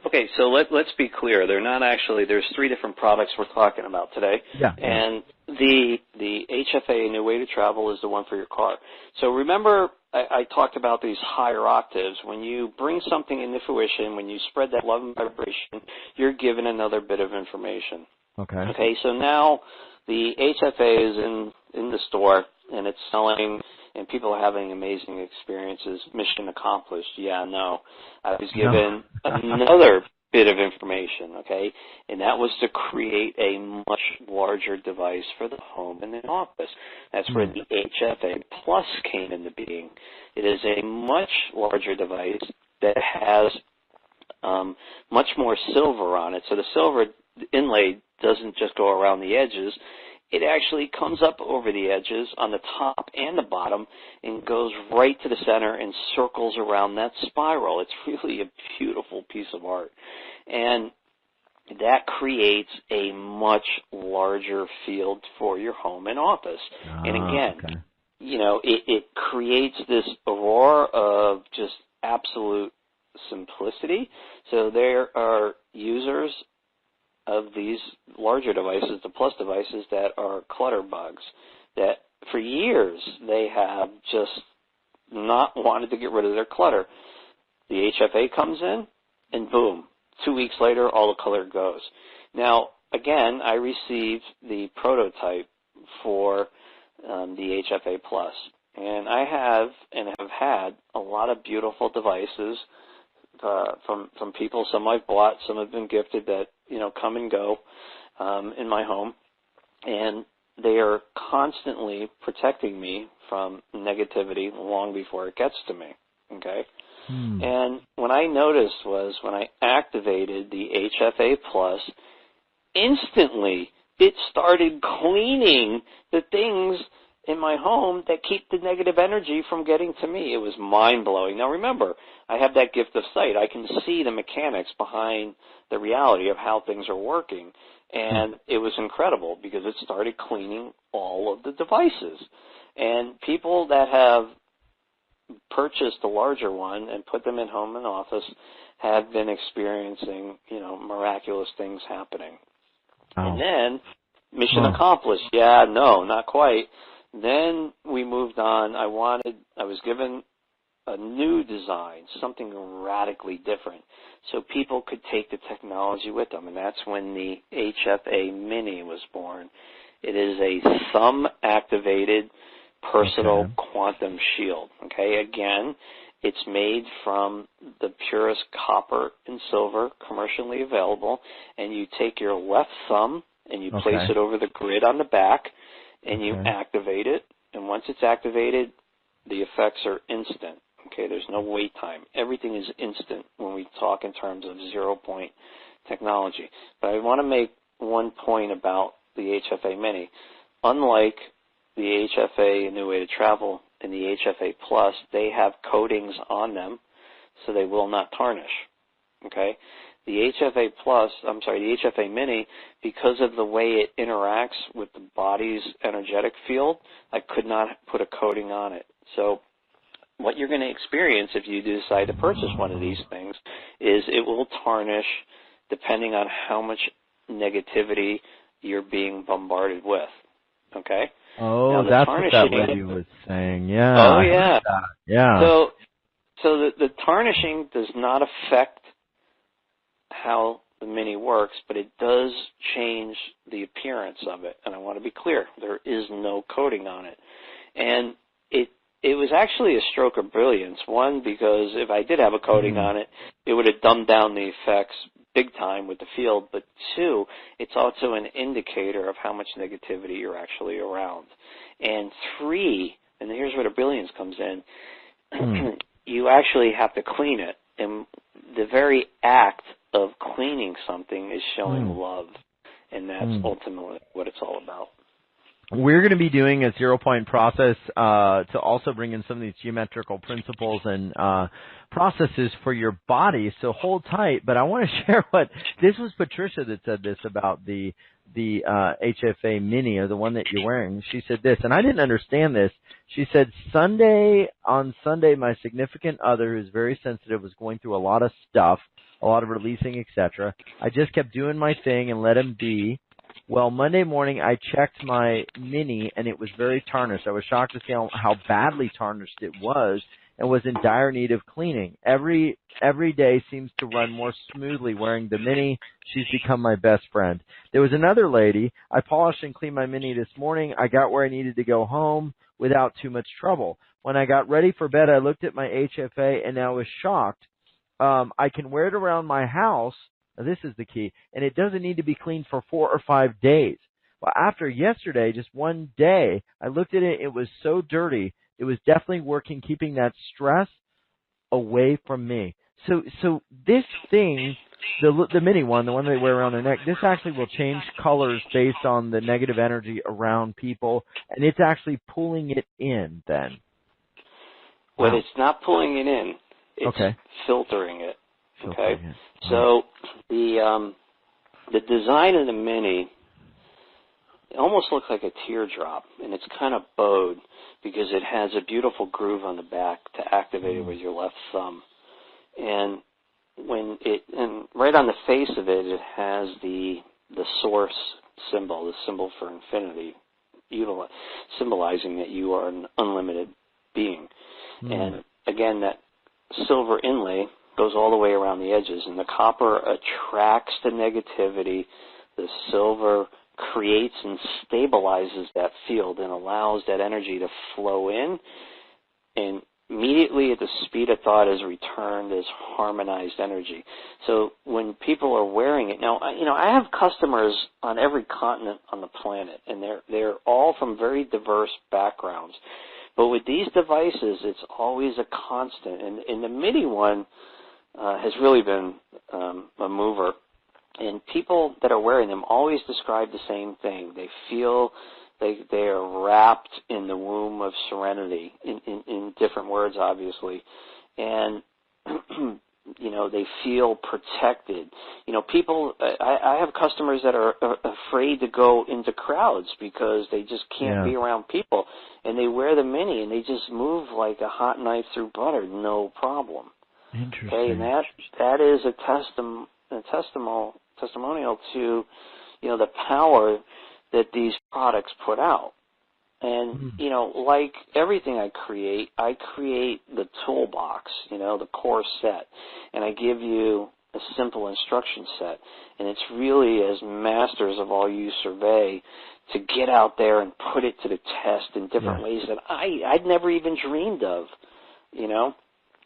Okay, so let's be clear. They're not actually, there's 3 different products we're talking about today. Yeah. And the HFA, New Way to Travel, is the one for your car. So remember, I talked about these higher octaves. When you bring something into fruition, when you spread that love and vibration, you're given another bit of information. Okay, so now the HFA is in the store, and it's selling, and people are having amazing experiences. Mission accomplished. Yeah, no. I was given another bit of information, okay, and that was to create a much larger device for the home and the office. That's where the HFA Plus came into being. It is a much larger device that has much more silver on it. So the silver inlay doesn't just go around the edges. It actually comes up over the edges on the top and the bottom and goes right to the center and circles around that spiral. It's really a beautiful piece of art. And that creates a much larger field for your home and office. And again, it creates this aurora of just absolute simplicity. So there are users of these larger devices, the Plus devices, that are clutter bugs, that for years they have just not wanted to get rid of their clutter. The HFA comes in, and boom, 2 weeks later, all the color goes. Now, again, I received the prototype for the HFA Plus, and I have had a lot of beautiful devices from people. Some I've bought, some have been gifted that, come and go in my home, and they are constantly protecting me from negativity long before it gets to me, okay? And what I noticed was when I activated the HFA Plus, instantly it started cleaning the things in my home that keep the negative energy from getting to me. It was mind-blowing. Now remember, I have that gift of sight. I can see the mechanics behind the reality of how things are working. And it was incredible because it started cleaning all of the devices. And people that have purchased a larger one and put them in home and office have been experiencing, miraculous things happening. Oh. And then, mission accomplished. Yeah, no, not quite. Then we moved on. I was given a new design, something radically different, so people could take the technology with them, and that's when the HFA Mini was born. It is a thumb-activated personal quantum shield. Okay, again, it's made from the purest copper and silver, commercially available, and you take your left thumb and you place it over the grid on the back, and you activate it, and once it's activated, the effects are instant. Okay, there's no wait time. Everything is instant when we talk in terms of zero-point technology. But I want to make one point about the HFA Mini. Unlike the HFA, A New Way to Travel, and the HFA Plus, they have coatings on them, so they will not tarnish. Okay? The HFA Mini, because of the way it interacts with the body's energetic field, I could not put a coating on it. So what you're going to experience if you decide to purchase one of these things is it will tarnish depending on how much negativity you're being bombarded with. Okay? Oh, that's what that lady was saying. Yeah. Oh, yeah. Yeah. So the tarnishing does not affect how the Mini works, but it does change the appearance of it. And I want to be clear, there is no coating on it. And it was actually a stroke of brilliance. One, because if I did have a coating on it, it would have dumbed down the effects big time with the field. But two, it's also an indicator of how much negativity you're actually around. And three, and here's where the brilliance comes in, you actually have to clean it. And the very act of cleaning something is showing love. And that's ultimately what it's all about. We're going to be doing a zero-point process to also bring in some of these geometrical principles and processes for your body, so hold tight. But I want to share this was Patricia that said this about the HFA Mini, or the one that you're wearing. She said this, and I didn't understand this. She said, on Sunday, my significant other, who's very sensitive, was going through a lot of stuff, a lot of releasing, etc. I just kept doing my thing and let him be. Well, Monday morning, I checked my Mini, and it was very tarnished. I was shocked to see how badly tarnished it was and was in dire need of cleaning. Every day seems to run more smoothly wearing the Mini. She's become my best friend. There was another lady. I polished and cleaned my Mini this morning. I got where I needed to go home without too much trouble. When I got ready for bed, I looked at my HFA, and I was shocked. I can wear it around my house. Now, this is the key, and it doesn't need to be cleaned for 4 or 5 days. Well, after yesterday, just one day, I looked at it. It was so dirty. It was definitely working, keeping that stress away from me. So this thing, the Mini one, the one they wear around their neck, this actually will change colors based on the negative energy around people, and it's actually pulling it in then. Well, it's not pulling it in. It's filtering it. Okay? So the design of the Mini, it almost looks like a teardrop, and it's kind of bowed because it has a beautiful groove on the back to activate it with your left thumb. And and right on the face of it, it has the source symbol, the symbol for infinity, symbolizing that you are an unlimited being. And again, that silver inlay goes all the way around the edges, and the copper attracts the negativity. The silver creates and stabilizes that field and allows that energy to flow in, and immediately at the speed of thought is returned as harmonized energy. So when people are wearing it, now, I have customers on every continent on the planet, and they're all from very diverse backgrounds. But with these devices, it's always a constant. And the MIDI one has really been a mover. And people that are wearing them always describe the same thing. They feel they are wrapped in the womb of serenity, in different words, obviously. And, they feel protected. People, I have customers that are afraid to go into crowds because they just can't be around people. And they wear the Mini, and they just move like a hot knife through butter, no problem. Interesting. Okay, and that is a testimonial to, the power that these products put out. And, like everything I create the toolbox, the core set, and I give you a simple instruction set. And it's really, as masters of all you survey, to get out there and put it to the test in different ways that I'd never even dreamed of,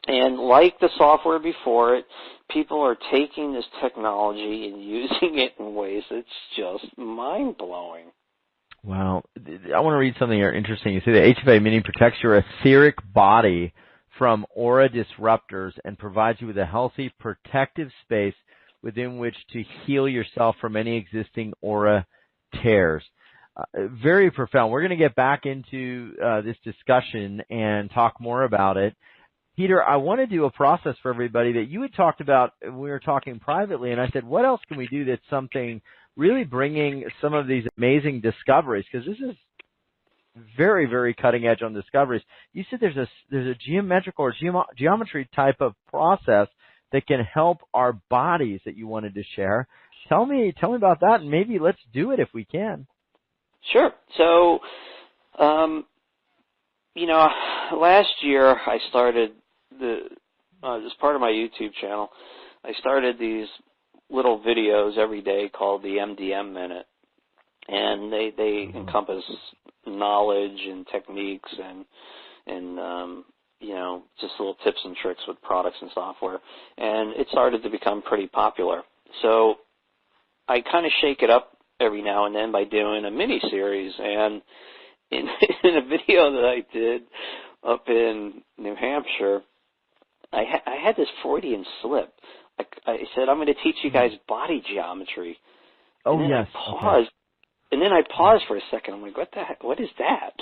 And like the software before it, people are taking this technology and using it in ways that's just mind-blowing. Wow. I want to read something here interesting. You say the HFA Mini protects your etheric body from aura disruptors and provides you with a healthy, protective space within which to heal yourself from any existing aura tears. Very profound. We're going to get back into this discussion and talk more about it. Peter, I want to do a process for everybody that you had talked about when we were talking privately, and I said, what else can we do that's something really bringing some of these amazing discoveries, because this is very, very cutting edge on discoveries. You said there's a geometrical or geometry type of process that can help our bodies that you wanted to share. Tell me about that, and maybe let's do it if we can. Sure. So, last year I started as part of my YouTube channel, I started these little videos every day called the MDM Minute, and they encompass knowledge and techniques and just little tips and tricks with products and software, and it started to become pretty popular. So I kind of shake it up every now and then by doing a mini-series, and in a video that I did up in New Hampshire, I had this Freudian slip. I said, I'm going to teach you guys body geometry. Oh, and yes. I paused, and then I paused for a second. I'm like, what the heck? What is that?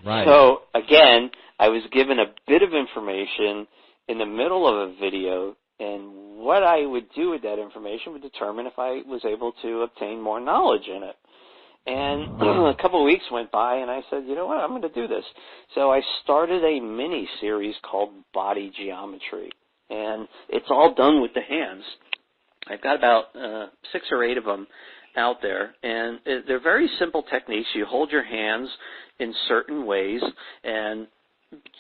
Right. So, again, I was given a bit of information in the middle of a video, and what I would do with that information would determine if I was able to obtain more knowledge in it. And a couple of weeks went by, and I said, you know what, I'm going to do this. So I started a mini-series called Body Geometry, and it's all done with the hands. I've got about 6 or 8 of them out there, and they're very simple techniques. You hold your hands in certain ways, and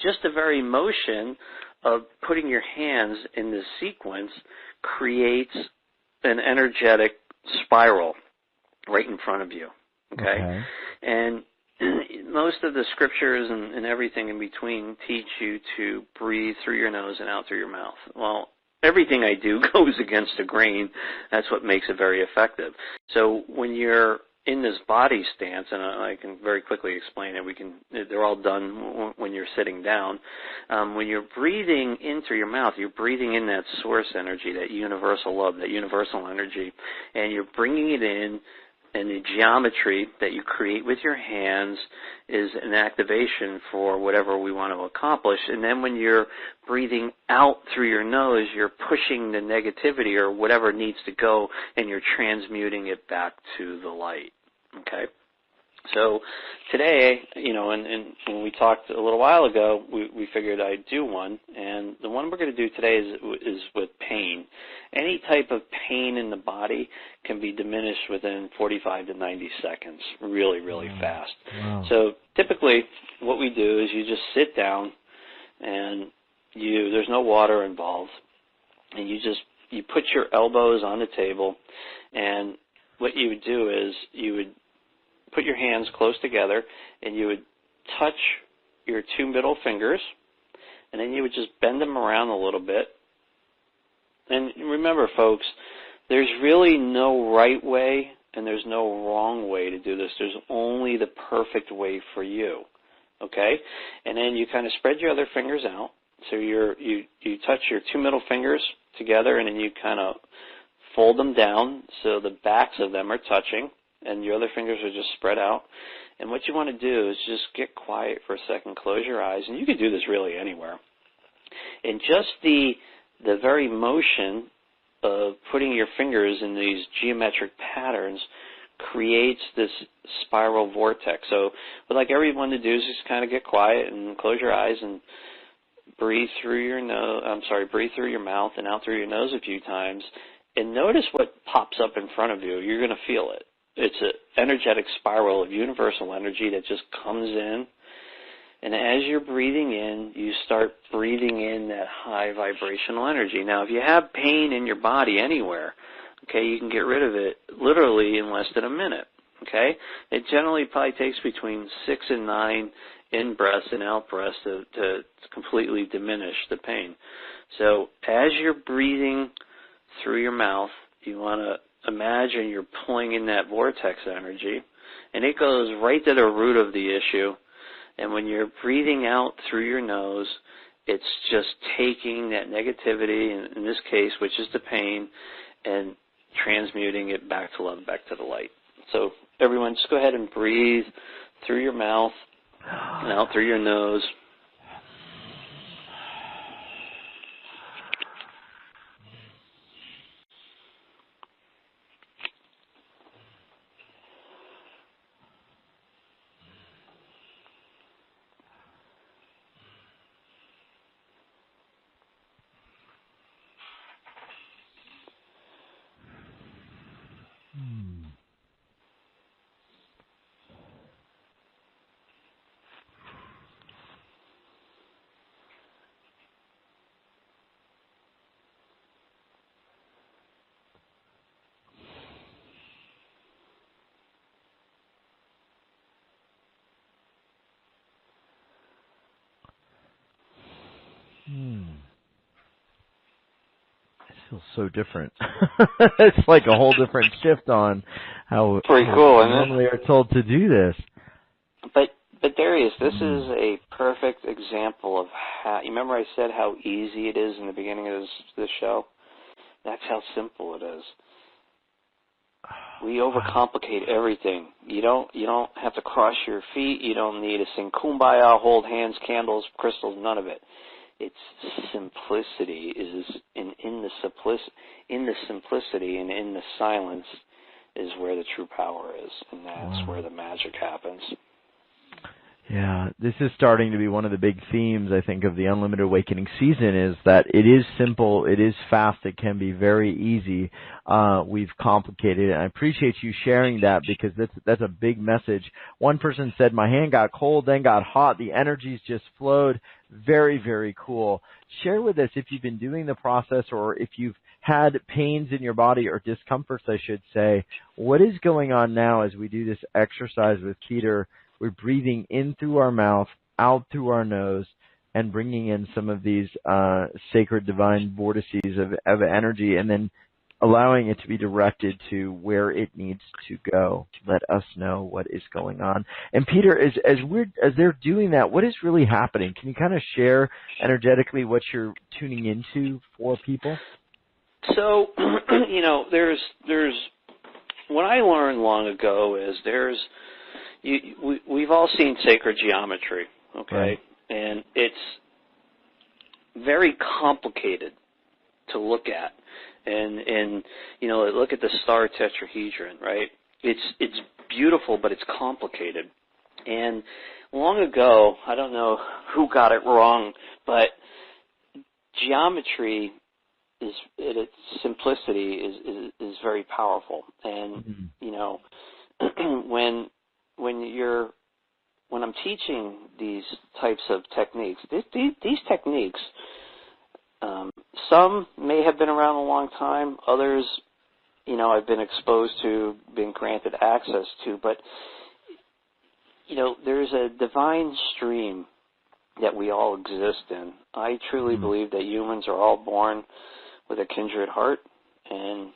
just the very motion of putting your hands in this sequence creates an energetic spiral right in front of you. Okay? And most of the scriptures and everything in between teach you to breathe through your nose and out through your mouth. Well, everything I do goes against the grain. That's what makes it very effective. So when you're in this body stance, and I can very quickly explain it, they're all done when you're sitting down. When you're breathing in through your mouth, you're breathing in that source energy, that universal love, that universal energy, and you're bringing it in. And the geometry that you create with your hands is an activation for whatever we want to accomplish. And then when you're breathing out through your nose, you're pushing the negativity or whatever needs to go, and you're transmuting it back to the light. Okay? So today, and when we talked a little while ago, we figured I'd do one, and the one we're going to do today is with pain. Any type of pain in the body can be diminished within 45 to 90 seconds, really, really fast. Wow. So typically what we do is you just sit down, and there's no water involved, and you put your elbows on the table, and what you would do is you would put your hands close together, and you would touch your two middle fingers, and then you would just bend them around a little bit. And remember, folks, there's really no right way and there's no wrong way to do this. There's only the perfect way for you, okay? And then you kind of spread your other fingers out. So you touch your two middle fingers together, and then you kind of fold them down so the backs of them are touching, and your other fingers are just spread out. And what you want to do is just get quiet for a second, close your eyes, and you can do this really anywhere. And just the very motion of putting your fingers in these geometric patterns creates this spiral vortex. So what I'd like everyone to do is just kind of get quiet and close your eyes and breathe through your breathe through your mouth and out through your nose a few times, and notice what pops up in front of you. You're going to feel it. It's an energetic spiral of universal energy that just comes in. And as you're breathing in, you start breathing in that high vibrational energy. Now, if you have pain in your body anywhere, okay, you can get rid of it literally in less than a minute, okay? It generally probably takes between 6 and 9 in-breaths and out-breaths to completely diminish the pain. So as you're breathing through your mouth, you want to imagine you're pulling in that vortex energy, and it goes right to the root of the issue. And when you're breathing out through your nose, it's just taking that negativity, in this case, which is the pain, and transmuting it back to love, back to the light. So everyone, just go ahead and breathe through your mouth and out through your nose. It feels so different. It's like a whole different shift on how Pretty cool, we normally are told to do this. But Darius, this is a perfect example of how, you remember I said how easy it is in the beginning of this show? That's how simple it is. We overcomplicate everything. You don't have to cross your feet. You don't need to sing Kumbaya, hold hands, candles, crystals, none of it. It's simplicity in the simplicity and in the silence is where the true power is, and that's where the magic happens. Yeah, this is starting to be one of the big themes, I think, of the Unlimited Awakening season, is that it is simple, it is fast, it can be very easy. We've complicated it. I appreciate you sharing that, because that's a big message. One person said, my hand got cold, then got hot. The energies just flowed. Very, very cool. Share with us if you've been doing the process, or if you've had pains in your body, or discomforts, I should say. What is going on now as we do this exercise with Keter? We're breathing in through our mouth, out through our nose, and bringing in some of these sacred divine vortices of energy, and then allowing it to be directed to where it needs to go. Let us know what is going on. And Peter, as they're doing that, what is really happening? Can you kind of share energetically what you're tuning into for people? So, there's what I learned long ago is we've all seen sacred geometry, okay? Right. And it's very complicated to look at. And look at the star tetrahedron, right? it's beautiful, but it's complicated. And long ago, I don't know who got it wrong, but geometry is, in its simplicity, is very powerful. And you know, when I'm teaching these types of techniques, these techniques, some may have been around a long time, others, you know, I've been exposed to, been granted access to, but, you know, there's a divine stream that we all exist in. I truly believe that humans are all born with a kindred heart, and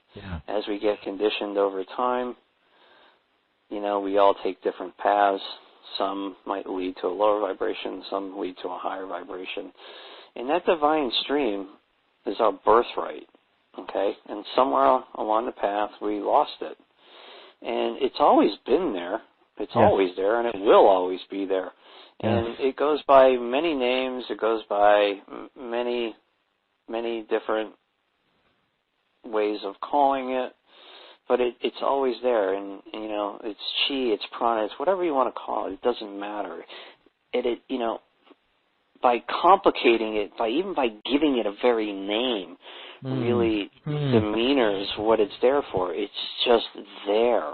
as we get conditioned over time, you know, we all take different paths. Some might lead to a lower vibration, some lead to a higher vibration. And that divine stream is our birthright, okay? And somewhere along the path, we lost it. And it's always been there. It's always there, and it will always be there. And it goes by many names. It goes by many, many different ways of calling it. But it's always there, and you know, it's chi, it's prana, it's whatever you want to call it. It doesn't matter. It you know, by complicating it, by giving it a very name, really demeanors what it's there for. It's just there.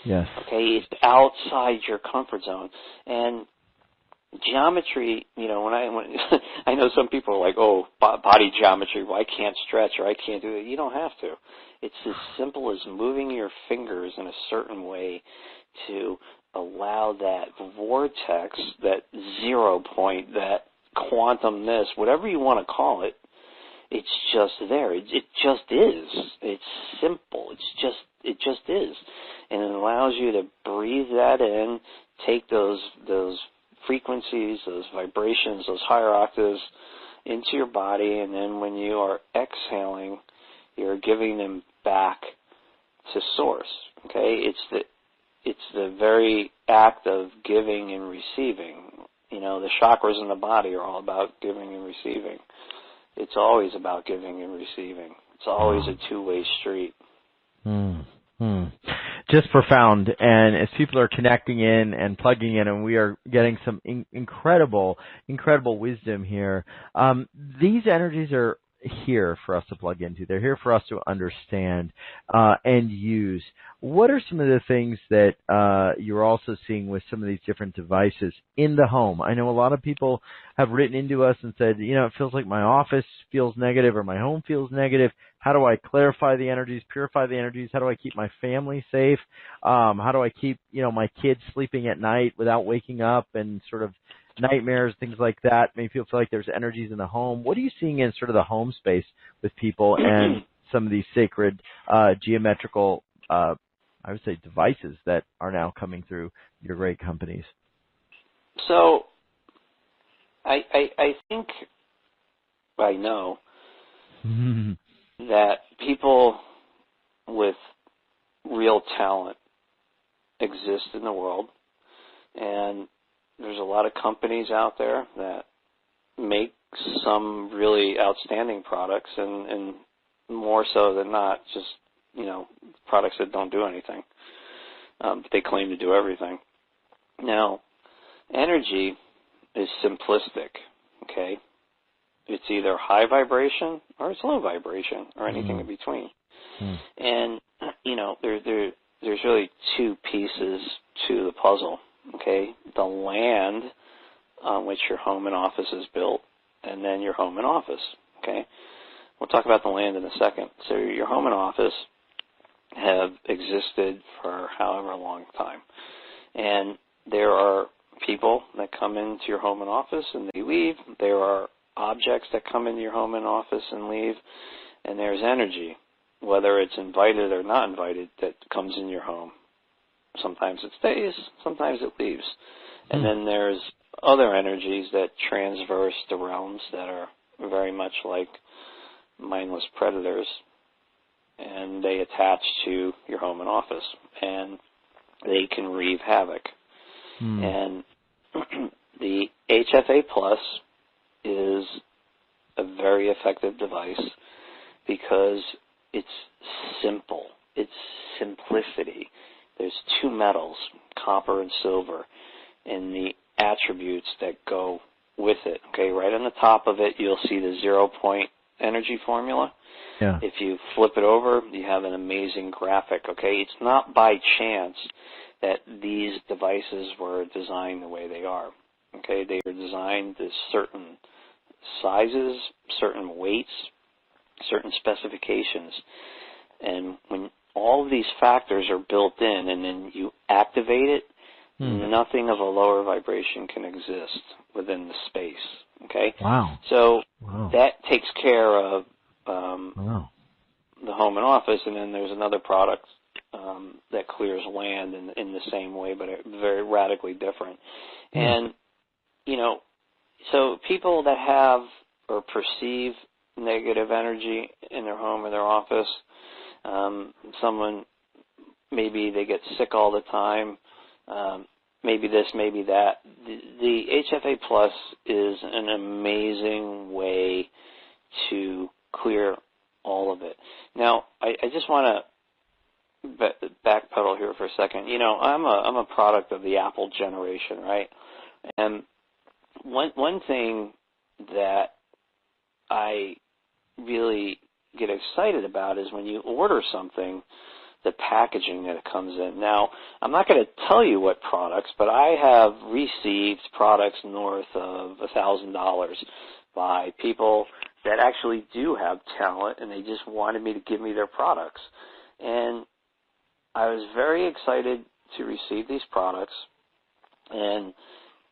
Yes. Okay, it's outside your comfort zone, and geometry. You know, when I know some people are like, oh, body geometry. Well, I can't stretch or I can't do it. You don't have to. It's as simple as moving your fingers in a certain way to allow that vortex, that 0 point, that quantum this, whatever you want to call it, it's just there. It just is. It's simple. It just is. And it allows you to breathe that in, take those frequencies, those vibrations, those higher octaves into your body, and then when you are exhaling, you're giving them back to source. Okay, it's the very act of giving and receiving. You know, the chakras in the body are all about giving and receiving. It's always about giving and receiving. It's always a two-way street. Just profound. And as people are connecting in and plugging in, and we are getting some incredible wisdom here, these energies are here for us to plug into. They're here for us to understand and use. What are some of the things that you're also seeing with some of these different devices in the home? I know a lot of people have written into us and said, you know, it feels like my office feels negative or my home feels negative. How do I clarify the energies, purify the energies? How do I keep my family safe? How do I keep, you know, my kids sleeping at night without waking up and sort of nightmares, things like that? Maybe people feel like there's energies in the home. What are you seeing in sort of the home space with people and some of these sacred geometrical, I would say, devices that are now coming through your great companies? So I think I know that people with real talent exist in the world, and there's a lot of companies out there that make some really outstanding products, and more so than not, just, you know, products that don't do anything. But they claim to do everything. Now, energy is simplistic, okay? It's either high vibration or it's low vibration or anything in between. And, you know, there's really two pieces to the puzzle, okay? The land on which your home and office is built, and then your home and office, okay? We'll talk about the land in a second. So your home and office have existed for however long time. And there are people that come into your home and office and they leave. There are objects that come into your home and office and leave. And there's energy, whether it's invited or not invited, that comes in your home. Sometimes it stays, sometimes it leaves. And then there's other energies that transverse the realms that are very much like mindless predators, and they attach to your home and office, and they can wreak havoc. And the HFA Plus is a very effective device because it's simple. It's simplicity. there's two metals, copper and silver, and the attributes that go with it. Okay, right on the top of it, you'll see the 0-point energy formula. Yeah. If you flip it over, you have an amazing graphic. Okay, it's not by chance that these devices were designed the way they are. Okay, they were designed to certain sizes, certain weights, certain specifications. And when all of these factors are built in and then you activate it, nothing of a lower vibration can exist within the space. Okay? Wow. So wow. that takes care of wow. the home and office, and then there's another product that clears land in the same way, but very radically different. And, you know, so people that have or perceive negative energy in their home or their office, someone, maybe they get sick all the time, maybe this, maybe that. The HFA Plus is an amazing way to clear all of it. Now, I just want to backpedal here for a second. You know, I'm a product of the Apple generation, right? And one thing that I really get excited about is when you order something, the packaging that it comes in. Now, I'm not going to tell you what products, but I have received products north of $1,000 by people that actually do have talent, and they just wanted me to give me their products. And I was very excited to receive these products, and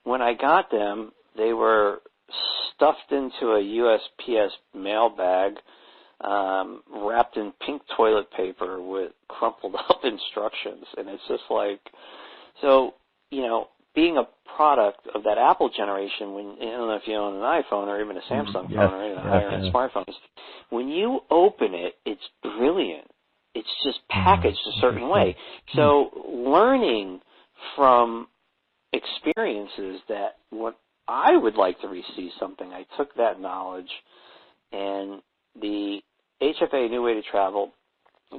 when I got them, they were stuffed into a USPS mail bag, wrapped in pink toilet paper with crumpled up instructions. And it's just like, so, you know, being a product of that Apple generation, when, I don't know if you own an iPhone or even a Samsung phone or even a higher-end smartphones, when you open it, it's brilliant. It's just packaged a certain way. So learning from experiences that when I would like to receive something, I took that knowledge, and the HFA New Way to Travel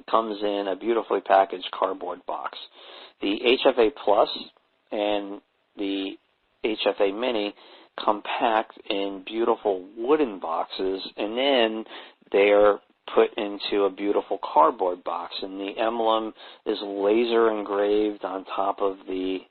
comes in a beautifully packaged cardboard box. The HFA Plus and the HFA Mini come packed in beautiful wooden boxes, and then they are put into a beautiful cardboard box, and the emblem is laser engraved on top of the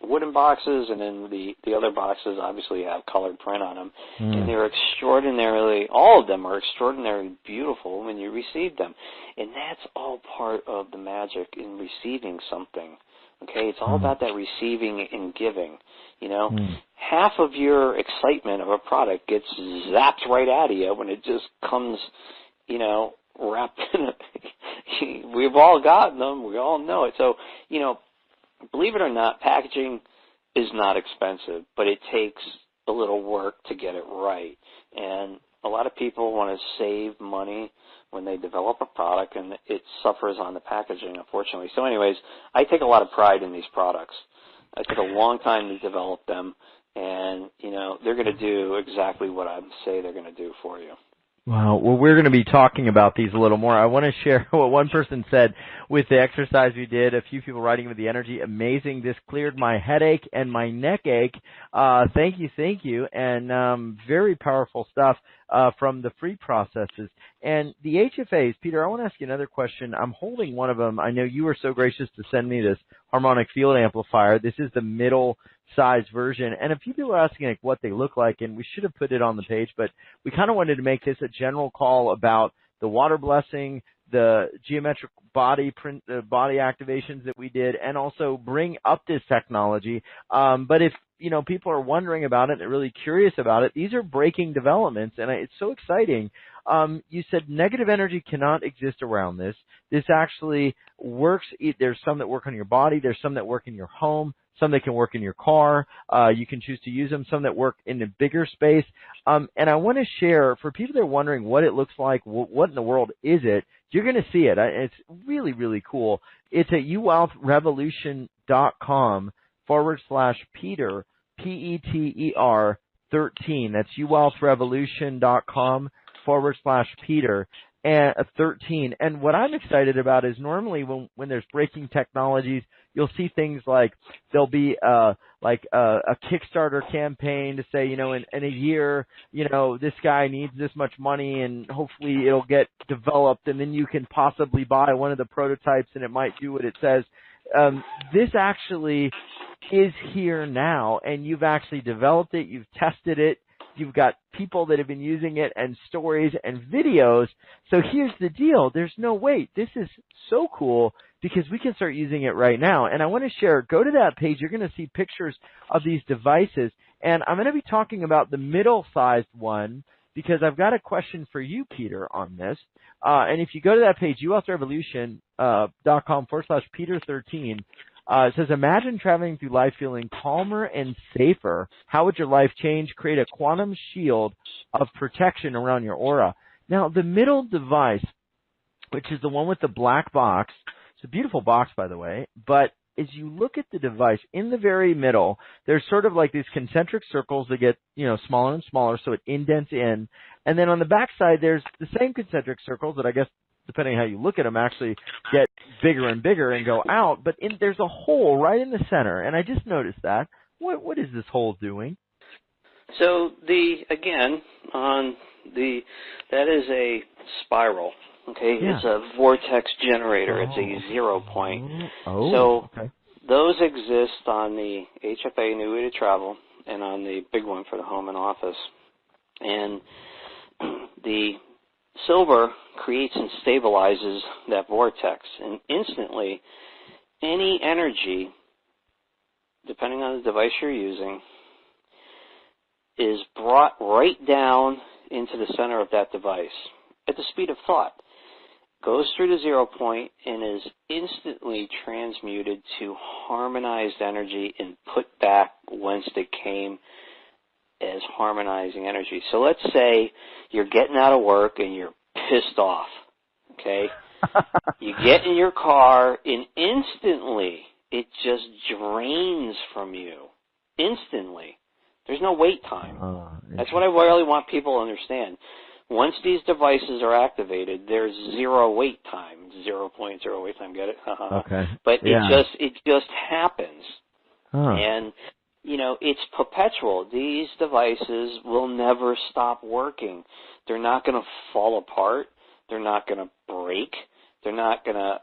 wooden boxes, and then the other boxes obviously have colored print on them. And they're extraordinarily, all of them are extraordinarily beautiful when you receive them. And that's all part of the magic in receiving something. Okay, it's all about that receiving and giving. You know, half of your excitement of a product gets zapped right out of you when it just comes, you know, wrapped in a, we've all gotten them, we all know it. So, you know, believe it or not, packaging is not expensive, but it takes a little work to get it right. And a lot of people want to save money when they develop a product, and it suffers on the packaging, unfortunately. So anyways, I take a lot of pride in these products. I took a long time to develop them, and, you know, they're going to do exactly what I say they're going to do for you. Wow. Well, we're going to be talking about these a little more. I want to share what one person said with the exercise we did. A few people writing with the energy. Amazing. This cleared my headache and my neck ache. Thank you. And very powerful stuff from the free processes. And the HFAs, Peter, I want to ask you another question. I'm holding one of them. I know you were so gracious to send me this harmonic field amplifier. This is the middle size version, and a few people are asking like what they look like, and we should have put it on the page, but we kind of wanted to make this a general call about the water blessing, the geometric body print, body activations that we did, and also bring up this technology. But if you know people are wondering about it and really curious about it, these are breaking developments, and it's so exciting. You said negative energy cannot exist around this. This actually works. There's some that work on your body. There's some that work in your home. Some that can work in your car. You can choose to use them. Some that work in a bigger space. And I want to share, for people that are wondering what it looks like, what in the world is it, you're going to see it. It's really, really cool. It's at youwealthrevolution.com/Peter, Peter 13. That's youwealthrevolution.com/Peter. and 13. And what I'm excited about is normally when there's breaking technologies, you'll see things like there'll be a Kickstarter campaign to say, in a year, this guy needs this much money and hopefully it'll get developed and then you can possibly buy one of the prototypes and it might do what it says. This actually is here now, and you've actually developed it, you've tested it, you've got people that have been using it and stories and videos. So here's the deal. There's no wait. This is so cool because we can start using it right now. And I want to share, go to that page. You're going to see pictures of these devices. And I'm going to be talking about the middle-sized one because I've got a question for you, Peter, on this. And if you go to that page, YouWealthRevolution.com/Peter13, it says, imagine traveling through life feeling calmer and safer. How would your life change? Create a quantum shield of protection around your aura. Now, the middle device, which is the one with the black box, it's a beautiful box, by the way, but as you look at the device, in the very middle, there's sort of like these concentric circles that get, smaller and smaller, so it indents in. And then on the back side, there's the same concentric circles that I guess, depending on how you look at them, actually get bigger and bigger and go out. But there's a hole right in the center, and I just noticed that. What is this hole doing? So that is a spiral. Okay, yeah. It's a vortex generator. It's a 0 point. Okay. Those exist on the HFA New Way to Travel and on the big one for the home and office. And the silver creates and stabilizes that vortex, and instantly any energy, depending on the device you're using, is brought right down into the center of that device at the speed of thought, goes through the 0 point and is instantly transmuted to harmonized energy and put back whence it came as harmonizing energy. So let's say you're getting out of work and you're pissed off, okay? You get in your car and instantly it just drains from you. Instantly. There's no wait time. That's what I really want people to understand. Once these devices are activated, there's zero wait time. 0 point, zero wait time, get it? Okay. But it just happens. And it's perpetual. These devices will never stop working. They're not going to fall apart. They're not going to break. They're not going to,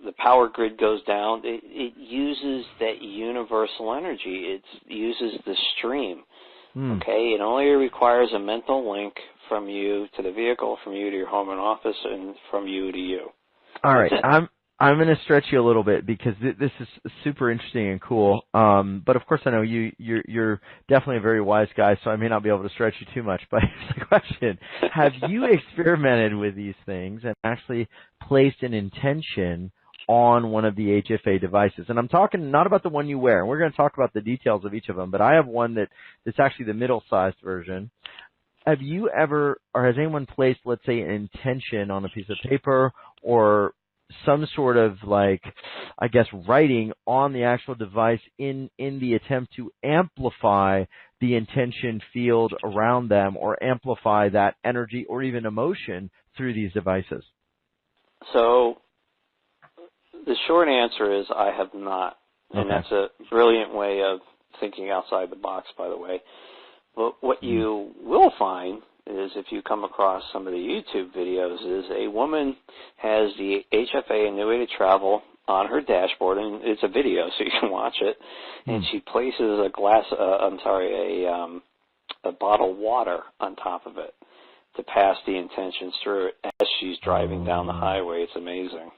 the power grid goes down. It uses that universal energy. It uses the stream. Okay? It only requires a mental link from you to the vehicle, from you to your home and office, and from you to you. All right. I'm going to stretch you a little bit because this is super interesting and cool. But of course, I know you're definitely a very wise guy, so I may not be able to stretch you too much. But here's the question: have you experimented with these things and actually placed an intention on one of the HFA devices? And I'm talking not about the one you wear. And we're going to talk about the details of each of them. But I have one that's actually the middle-sized version. Have you ever, or has anyone placed, let's say, an intention on a piece of paper or some sort of writing on the actual device in the attempt to amplify the intention field around them or amplify that energy or even emotion through these devices? So the short answer is I have not. And that's a brilliant way of thinking outside the box, by the way. But what you will find is, if you come across some of the YouTube videos, is a woman has the HFA and New Way to Travel on her dashboard, and it's a video, so you can watch it, and she places a bottle of water on top of it to pass the intentions through it as she's driving down the highway. It's amazing.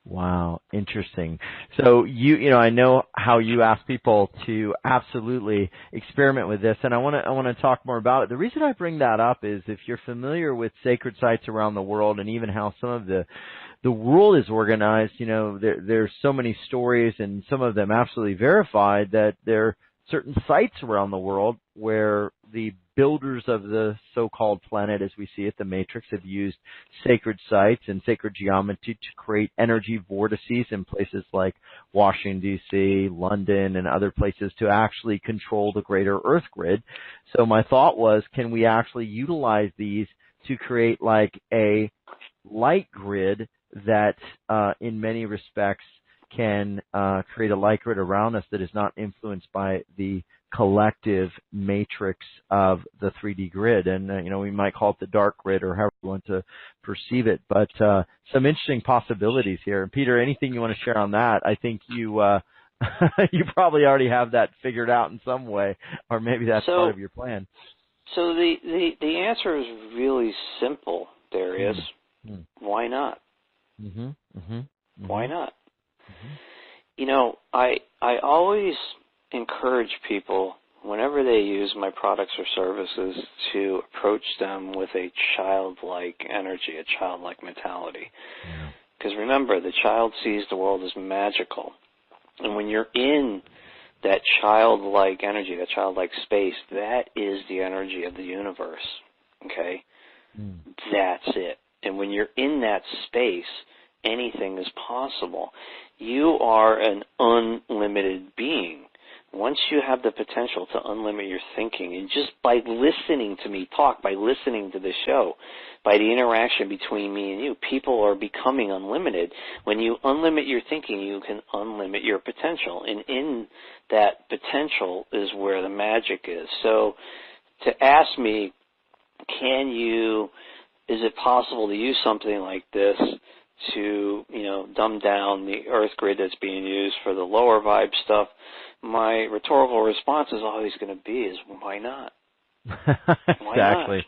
Wow, interesting. So I know how you ask people to absolutely experiment with this, and I want to talk more about it. The reason I bring that up is if you're familiar with sacred sites around the world and even how some of the world is organized, there's so many stories, and some of them absolutely verified, that there are certain sites around the world where the builders of the so-called planet as we see it, the Matrix, have used sacred sites and sacred geometry to create energy vortices in places like Washington, D.C., London, and other places to actually control the greater Earth grid. So my thought was, can we actually utilize these to create like a light grid that in many respects can create a light grid around us that is not influenced by the collective matrix of the 3D grid. And, we might call it the dark grid or however you want to perceive it. But some interesting possibilities here. And Peter, anything you want to share on that? I think you you probably already have that figured out in some way, or maybe that's part of your plan. So the answer is really simple, Darius. Mm-hmm. Why not? Mm-hmm. Mm-hmm. Mm-hmm. Why not? Mm-hmm. I always encourage people, whenever they use my products or services, to approach them with a childlike energy, a childlike mentality. Because remember, the child sees the world as magical. And when you're in that childlike energy, that childlike space, that is the energy of the universe, okay? That's it. And when you're in that space, anything is possible. You are an unlimited being. Once you have the potential to unlimit your thinking, and just by listening to me talk, by listening to the show, by the interaction between me and you, people are becoming unlimited. When you unlimit your thinking, you can unlimit your potential. And in that potential is where the magic is. So to ask me, is it possible to use something like this to, dumb down the earth grid that's being used for the lower vibe stuff? My rhetorical response is always going to be why not? Exactly. Why not?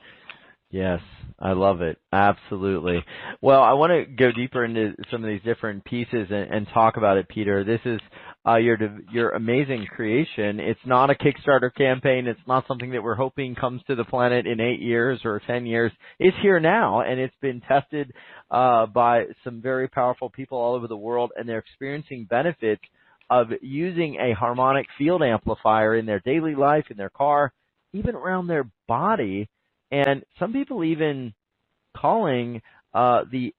Yes, I love it. Absolutely. Well, I want to go deeper into some of these different pieces and talk about it, Peter. This is your amazing creation. It's not a Kickstarter campaign. It's not something that we're hoping comes to the planet in 8 years or 10 years. It's here now, and it's been tested by some very powerful people all over the world, and they're experiencing benefits of using a harmonic field amplifier in their daily life, in their car, even around their body. And some people even calling the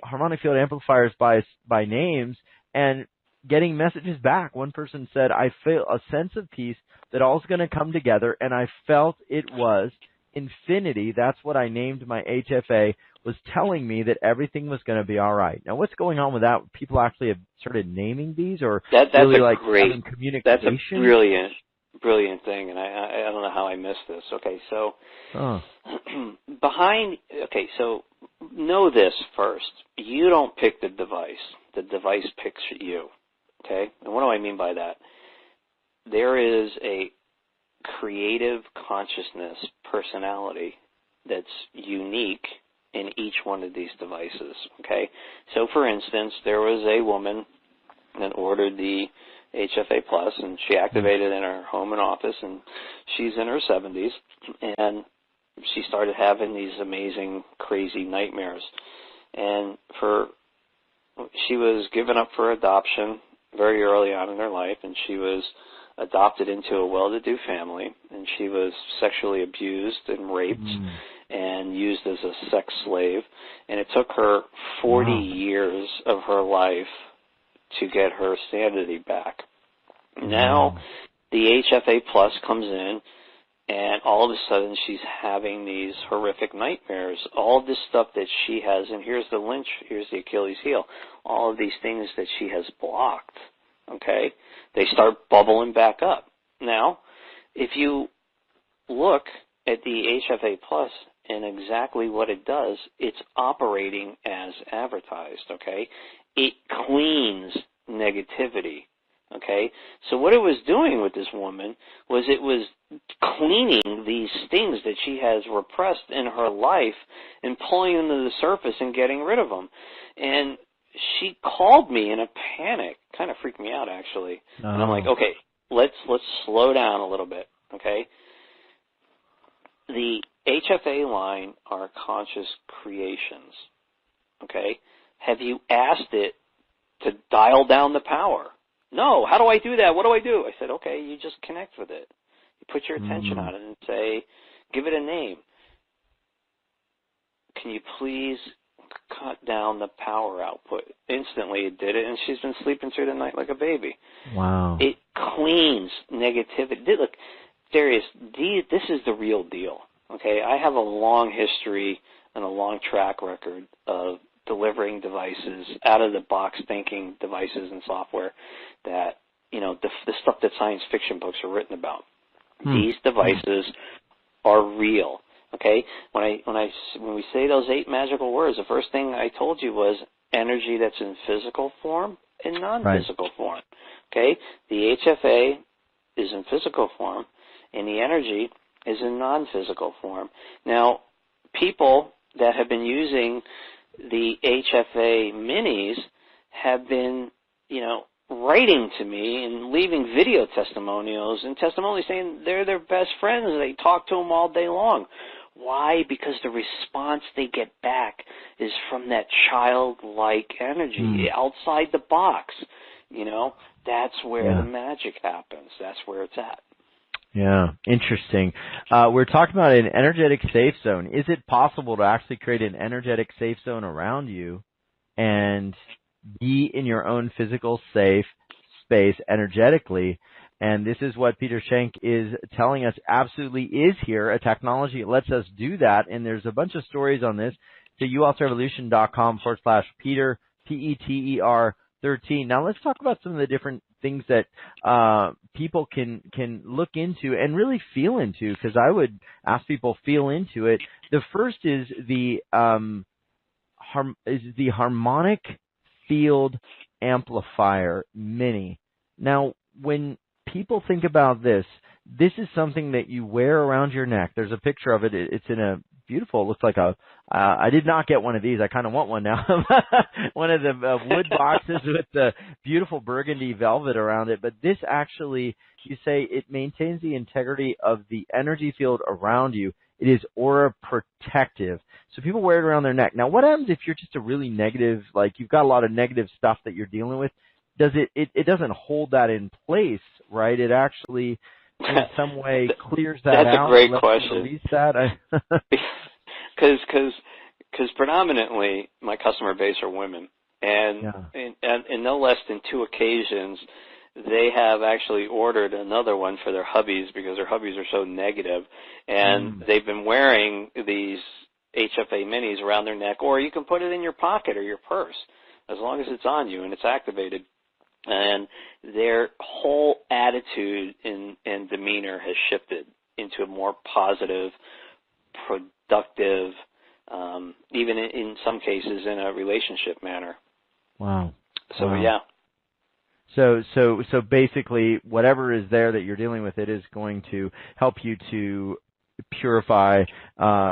harmonic field amplifiers by names and getting messages back. One person said, I feel a sense of peace that all's going to come together, and I felt it was infinity. That's what I named my HFA, was telling me that everything was going to be all right. Now, what's going on with that? People actually have started naming these, or that's really like having communication? That's a brilliant thing, and I don't know how I missed this. Okay, so so know this first. You don't pick the device. The device picks you, okay? And what do I mean by that? There is a creative consciousness personality that's unique in each one of these devices, okay? So, for instance, there was a woman that ordered the HFA Plus, and she activated in her home and office, and she's in her 70s, and she started having these amazing, crazy nightmares. And she was given up for adoption very early on in her life, and she was adopted into a well-to-do family, and she was sexually abused and raped and used as a sex slave. And it took her 40 years of her life to get her sanity back. Now, the HFA Plus comes in, and all of a sudden she's having these horrific nightmares. All of this stuff that she has, and here's the Achilles heel, all of these things that she has blocked, okay, they start bubbling back up. Now, if you look at the HFA Plus and exactly what it does, it's operating as advertised, okay? It cleans negativity, okay? So what it was doing with this woman was it was cleaning these things that she has repressed in her life and pulling them to the surface and getting rid of them. And she called me in a panic, kind of freaked me out actually. And I'm like, okay, let's slow down a little bit, okay? The HFA line are conscious creations, okay? Have you asked it to dial down the power? No. How do I do that? What do I do? I said, okay, you just connect with it. You put your attention on it and say, give it a name. Can you please cut down the power output? Instantly it did it, and she's been sleeping through the night like a baby. Wow. It cleans negativity. Look, Darius, this is the real deal, Okay, I have a long history and a long track record of delivering devices, out-of-the-box thinking devices and software that, the stuff that science fiction books are written about. These devices are real. Okay, when we say those 8 magical words, the first thing I told you was energy that's in physical form and non-physical form. Okay, the HFA is in physical form, and the energy is in non-physical form. Now, people that have been using the HFA minis have been, writing to me and leaving video testimonials and testimonials saying they're their best friends. They talk to them all day long. Why? Because the response they get back is from that childlike energy outside the box. That's where the magic happens. That's where it's at. Yeah, interesting. We're talking about an energetic safe zone. Is it possible to actually create an energetic safe zone around you and be in your own physical safe space energetically? And this is what Peter Schenk is telling us absolutely is here, a technology that lets us do that. And there's a bunch of stories on this. To YouWealthRevolution.com/Peter, Peter 13. Now let's talk about some of the different things that people can look into and really feel into, because I would ask people feel into it. The first is the harmonic field amplifier mini. Now, when people think about this is something that you wear around your neck. There's a picture of it. It's in a beautiful, looks like I did not get one of these. I kind of want one now. One of the wood boxes with the beautiful burgundy velvet around it. But this actually, you say it maintains the integrity of the energy field around you. It is aura protective. So people wear it around their neck. Now, what happens if you're just a really negative, like you've got a lot of negative stuff that you're dealing with? Does it doesn't hold that in place, right? It actually in some way clears that That's out. That's a great question. Release that. Because predominantly my customer base are women, and no less than 2 occasions they have actually ordered another one for their hubbies because their hubbies are so negative, and they've been wearing these HFA minis around their neck, or you can put it in your pocket or your purse as long as it's on you and it's activated. And their whole attitude and demeanor has shifted into a more positive, productive, even in some cases in a relationship manner. Wow. So, yeah. So basically, whatever is there that you're dealing with, it is going to help you to purify,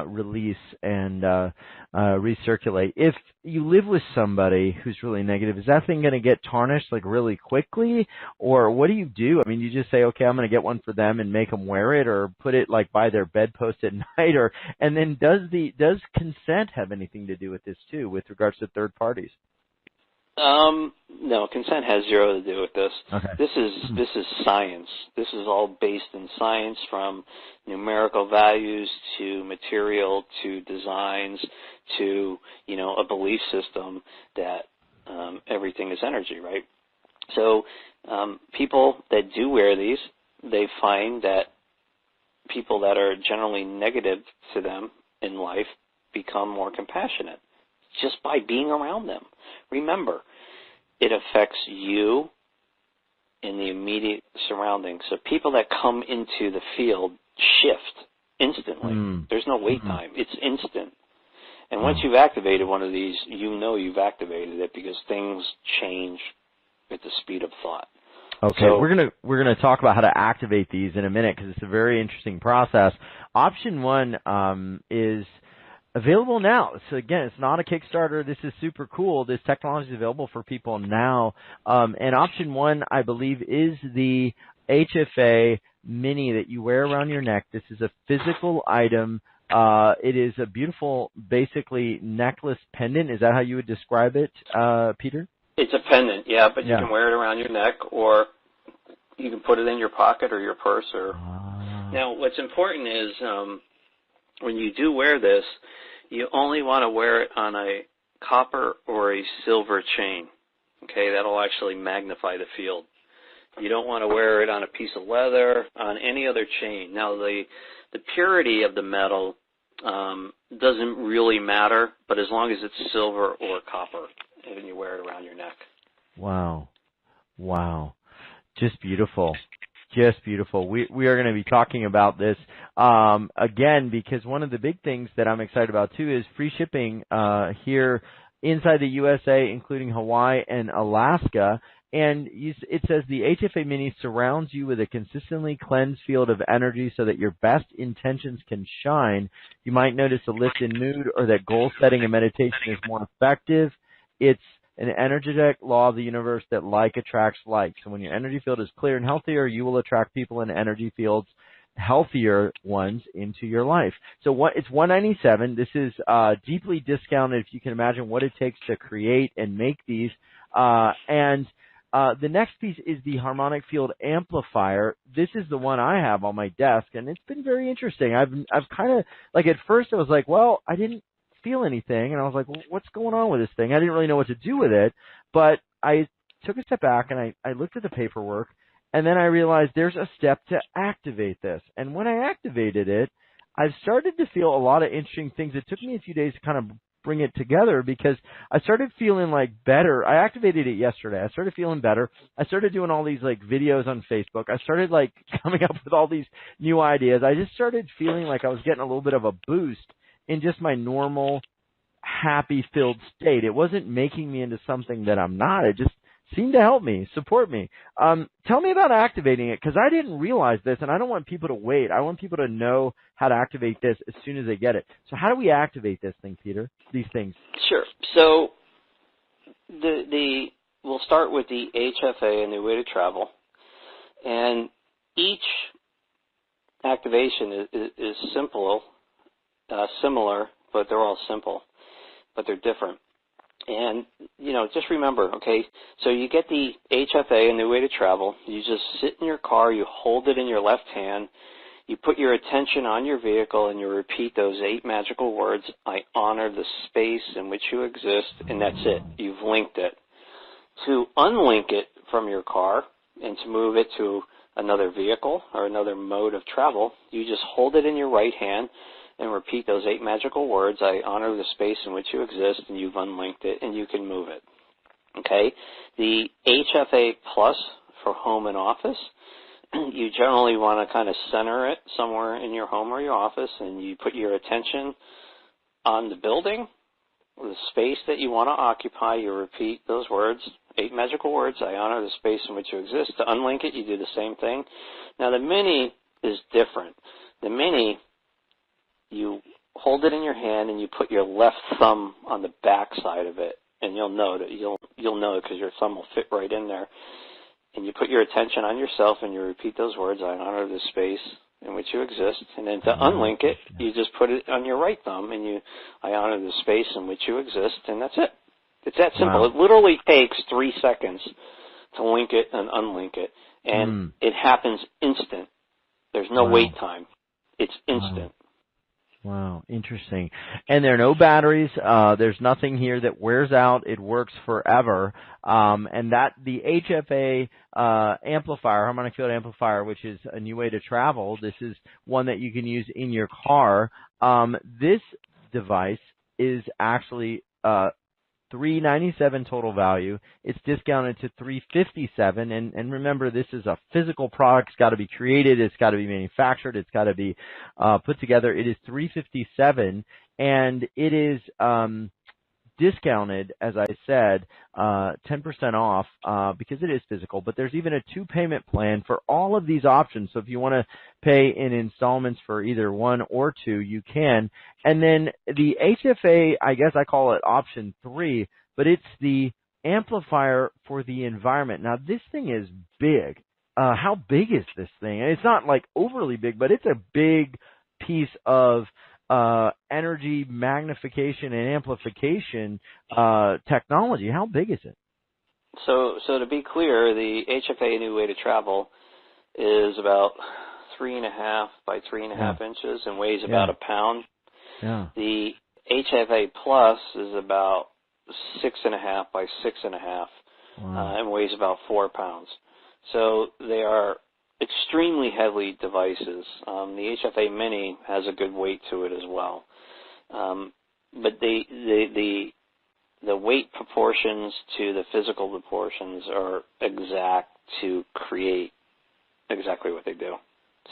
release, and recirculate. If you live with somebody who's really negative, is that thing going to get tarnished like really quickly, or what do you do? I mean, you just say, okay, I'm going to get one for them and make them wear it, or put it like by their bedpost at night, and then does consent have anything to do with this too, with regards to third parties? No, consent has zero to do with this. Okay. This is science. This is all based in science, from numerical values to material to designs to, a belief system that everything is energy, right? So people that do wear these, they find that people that are generally negative to them in life become more compassionate just by being around them. Remember, it affects you in the immediate surroundings. So people that come into the field shift instantly. There's no wait time. It's instant. And once you've activated one of these, you've activated it, because things change at the speed of thought. Okay, so we're gonna talk about how to activate these in a minute, because it's a very interesting process. Option 1 is available now. So again, it's not a Kickstarter. This is super cool. This technology is available for people now. And option 1, I believe, is the HFA mini that you wear around your neck. This is a physical item. It is a beautiful, basically, necklace pendant. Is that how you would describe it, Peter? It's a pendant, yeah, but you can wear it around your neck, or you can put it in your pocket or your purse. Now, what's important is when you do wear this, you only want to wear it on a copper or a silver chain. Okay, that'll actually magnify the field. You don't want to wear it on a piece of leather, on any other chain. Now, the purity of the metal doesn't really matter, but as long as it's silver or copper, and you wear it around your neck. Wow. Wow. Just beautiful. Just beautiful. We are going to be talking about this again, because one of the big things that I'm excited about too is free shipping here inside the USA, including Hawaii and Alaska. And it says the HFA Mini surrounds you with a consistently cleansed field of energy so that your best intentions can shine. You might notice a lift in mood or that goal setting and meditation is more effective. It's an energetic law of the universe that like attracts like. So when your energy field is clear and healthier, you will attract people in energy fields, healthier ones, into your life. So it's $197. This is deeply discounted if you can imagine what it takes to create and make these. The next piece is the harmonic field amplifier. This is the one I have on my desk, and it's been very interesting. I've kind of, like, at first I was like, well, I didn't feel anything, and I was like, well, what's going on with this thing? I didn't really know what to do with it, but I took a step back and I looked at the paperwork, and then I realized there's a step to activate this. And when I activated it, I've started to feel a lot of interesting things. It took me a few days to kind of bring it together because I started feeling like better. I activated it yesterday. I started feeling better. I started doing all these like videos on Facebook. I started like coming up with all these new ideas. I just started feeling like I was getting a little bit of a boost in just my normal, happy-filled state. It wasn't making me into something that I'm not. It just seemed to help me, support me. Tell me about activating it, because I didn't realize this, and I don't want people to wait. I want people to know how to activate this as soon as they get it. So how do we activate this thing, Peter, these things? Sure. So we'll start with the HFA, a new way to travel. And each activation is similar, but they're all simple, but they're different. And, just remember, okay, so you get the HFA, a new way to travel. You just sit in your car, you hold it in your left hand, you put your attention on your vehicle, and you repeat those 8 magical words: I honor the space in which you exist, and that's it. You've linked it. To unlink it from your car and to move it to another vehicle or another mode of travel, you just hold it in your right hand and repeat those 8 magical words: I honor the space in which you exist, and you've unlinked it, and you can move it. Okay? The HFA Plus for home and office, you generally want to kind of center it somewhere in your home or your office, and you put your attention on the building, the space that you want to occupy. You repeat those words, 8 magical words: I honor the space in which you exist. To unlink it, you do the same thing. Now, the Mini is different. The Mini, you hold it in your hand and you put your left thumb on the back side of it, and you'll know it because your thumb will fit right in there. And you put your attention on yourself and you repeat those words: I honor the space in which you exist. And then to unlink it, you just put it on your right thumb and I honor the space in which you exist, and that's it. It's that simple. Wow. It literally takes 3 seconds to link it and unlink it, and it happens instant. There's no wait time. It's instant. Wow, interesting. And there are no batteries. There's nothing here that wears out. It works forever. And that the HFA amplifier, harmonic field amplifier, which is a new way to travel, this is one that you can use in your car. This device is actually $397 total value. It's discounted to $357, and remember, this is a physical product. It's got to be created, it's got to be manufactured, it's got to be put together. It is $357, and it is discounted, as I said, 10% off because it is physical. But there's even a 2-payment plan for all of these options. So if you want to pay in installments for either 1 or 2, you can. And then the HFA, I guess I call it option 3, but it's the amplifier for the environment. Now, this thing is big. How big is this thing? It's not like overly big, but it's a big piece of energy magnification and amplification technology. How big is it? So to be clear, the HFA, a new way to travel, is about 3.5 by 3.5 inches and weighs about a pound. Yeah. The HFA Plus is about 6.5 by 6.5 and weighs about 4 pounds. So they are extremely heavy devices. The HFA Mini has a good weight to it as well. But the weight proportions to the physical proportions are exact to create exactly what they do.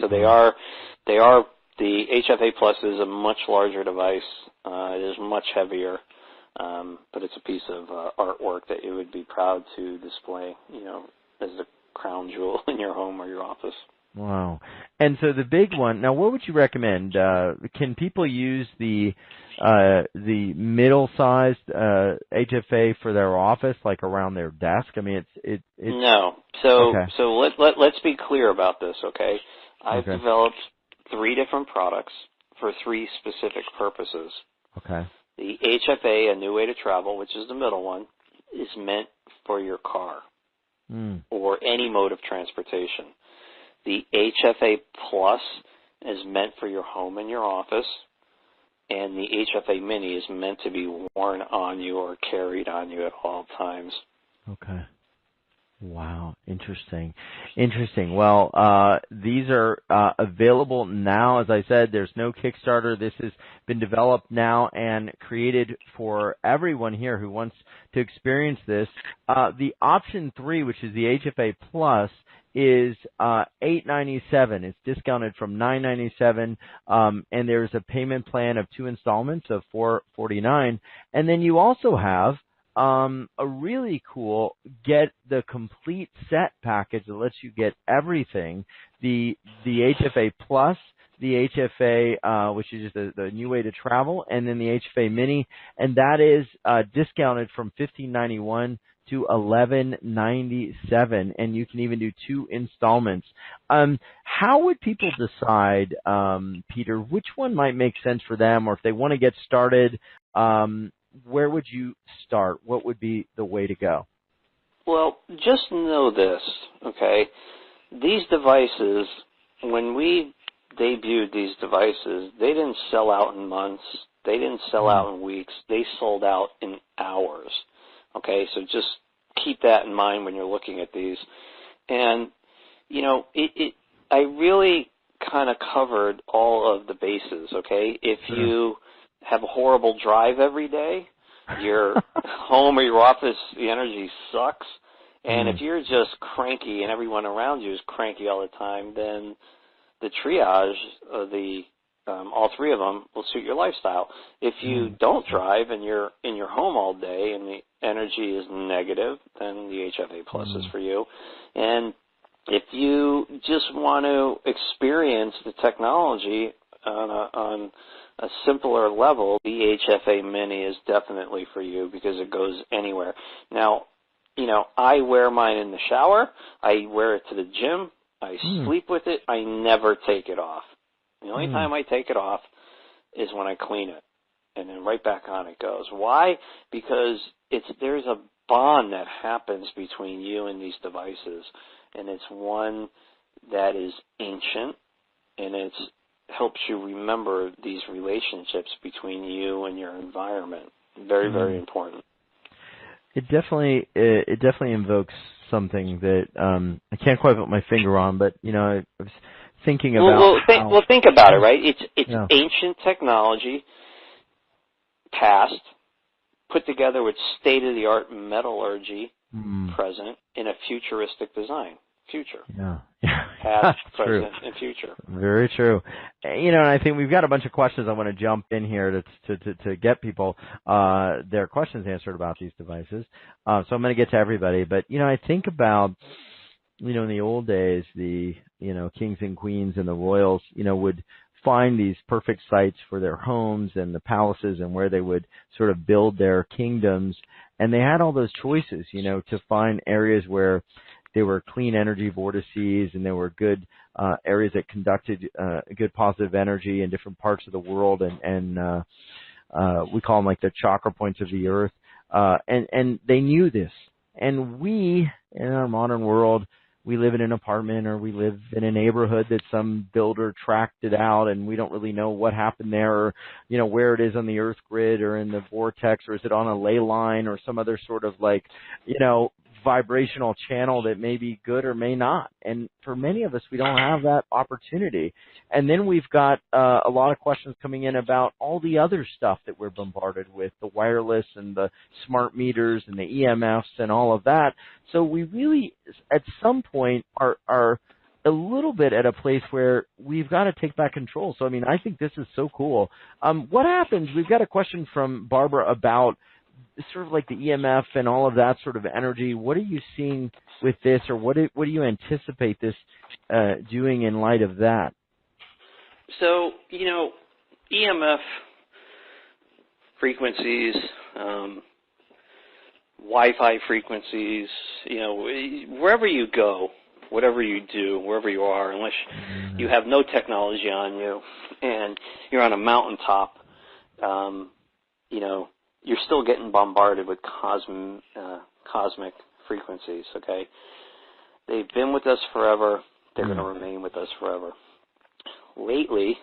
So the HFA Plus is a much larger device. It is much heavier, but it's a piece of artwork that you would be proud to display, as the crown jewel in your home or your office. Wow. And so the big one, now what would you recommend? Can people use the middle-sized HFA for their office, like around their desk? I mean, it's No. So okay. so let's be clear about this, okay? I've developed 3 different products for 3 specific purposes. Okay. The HFA, A New Way to Travel, which is the middle one, is meant for your car or any mode of transportation. The HFA Plus is meant for your home and your office, and the HFA Mini is meant to be worn on you or carried on you at all times. Okay. Wow. Interesting. Well, these are available now. As I said, there's no Kickstarter. This has been developed now and created for everyone here who wants to experience this. The option 3, which is the HFA Plus, is $897. It's discounted from $997, and there's a payment plan of 2 installments of $449. And then you also have a really cool get the complete set package that lets you get everything. The HFA Plus, the HFA, which is just the new way to travel, and then the HFA Mini, and that is discounted from $1591 to $1197, and you can even do 2 installments. How would people decide, Peter, which one might make sense for them, or if they want to get started? Where would you start? What would be the way to go? Well, just know this, okay? These devices, when we debuted these devices, they didn't sell out in months. They didn't sell out in weeks. They sold out in hours, okay? So just keep that in mind when you're looking at these. And, I really kind of covered all of the bases, okay? If you have a horrible drive every day, your home or your office, the energy sucks. And if you're just cranky and everyone around you is cranky all the time, then the triage of all 3 of them will suit your lifestyle. If you don't drive and you're in your home all day and the energy is negative, then the HFA Plus is for you. And if you just want to experience the technology on a simpler level, the HFA Mini is definitely for you because it goes anywhere. Now, I wear mine in the shower. I wear it to the gym. I sleep with it. I never take it off. The only time I take it off is when I clean it, and then right back on it goes. Why? Because there's a bond that happens between you and these devices, and it's one that is ancient, and it helps you remember these relationships between you and your environment. Very, very important. It definitely invokes something that I can't quite put my finger on, but I was thinking about. Think about it, right? It's ancient technology, past, put together with state-of-the-art metallurgy, present in a futuristic design. Future. Yeah. Past, present, and future. Very true. And I think we've got a bunch of questions I want to jump in here to get people their questions answered about these devices. So I'm going to get to everybody. But, I think about, in the old days, the, kings and queens and the royals, would find these perfect sites for their homes and the palaces and where they would sort of build their kingdoms. And they had all those choices, to find areas where there were clean energy vortices, and there were good areas that conducted good positive energy in different parts of the world, and we call them like the chakra points of the earth. And they knew this. And we, in our modern world, we live in an apartment or we live in a neighborhood that some builder tracked it out, and we don't really know what happened there, or where it is on the earth grid or in the vortex, or is it on a ley line or some other sort of vibrational channel that may be good or may not. And for many of us, we don't have that opportunity. And then we've got a lot of questions coming in about all the other stuff that we're bombarded with, the wireless and the smart meters and the EMFs and all of that. So we really, at some point, are a little bit at a place where we've got to take back control. So, I mean, I think this is so cool. What happens? We've got a question from Barbara about sort of like the EMF and all of that sort of energy. What are you seeing with this, or what do you anticipate this doing in light of that? So, EMF frequencies, Wi-Fi frequencies, wherever you go, whatever you do, wherever you are, unless you have no technology on you and you're on a mountaintop, you're still getting bombarded with cosmic frequencies, okay? They've been with us forever. They're going to remain with us forever. Lately,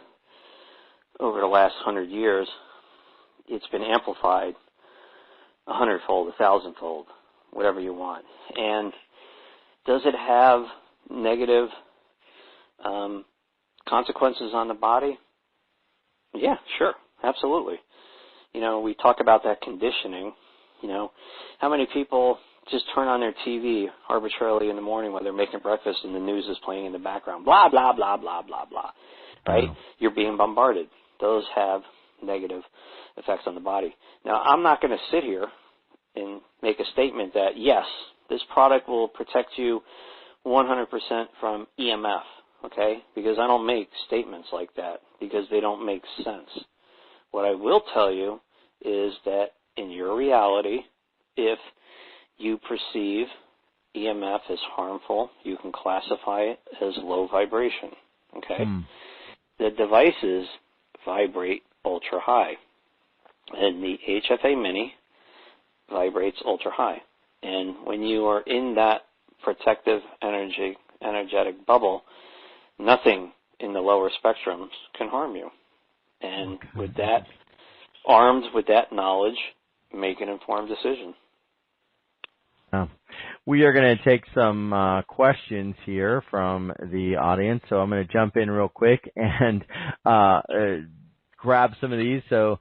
over the last 100 years, it's been amplified 100-fold, 1,000-fold, whatever you want. And does it have negative consequences on the body? Yeah, sure, absolutely. We talk about that conditioning. How many people just turn on their TV arbitrarily in the morning while they're making breakfast and the news is playing in the background? Blah, blah, blah, blah, blah, blah. Right? Wow. You're being bombarded. Those have negative effects on the body. Now, I'm not going to sit here and make a statement that, yes, this product will protect you 100% from EMF, okay? Because I don't make statements like that because they don't make sense. What I will tell you is that in your reality, if you perceive EMF as harmful, you can classify it as low vibration, okay? The devices vibrate ultra high, and the HFA Mini vibrates ultra high. And when you are in that protective energetic bubble, nothing in the lower spectrums can harm you. And with that, armed with that knowledge, make an informed decision. We are going to take some questions here from the audience, so I'm going to jump in real quick and grab some of these. So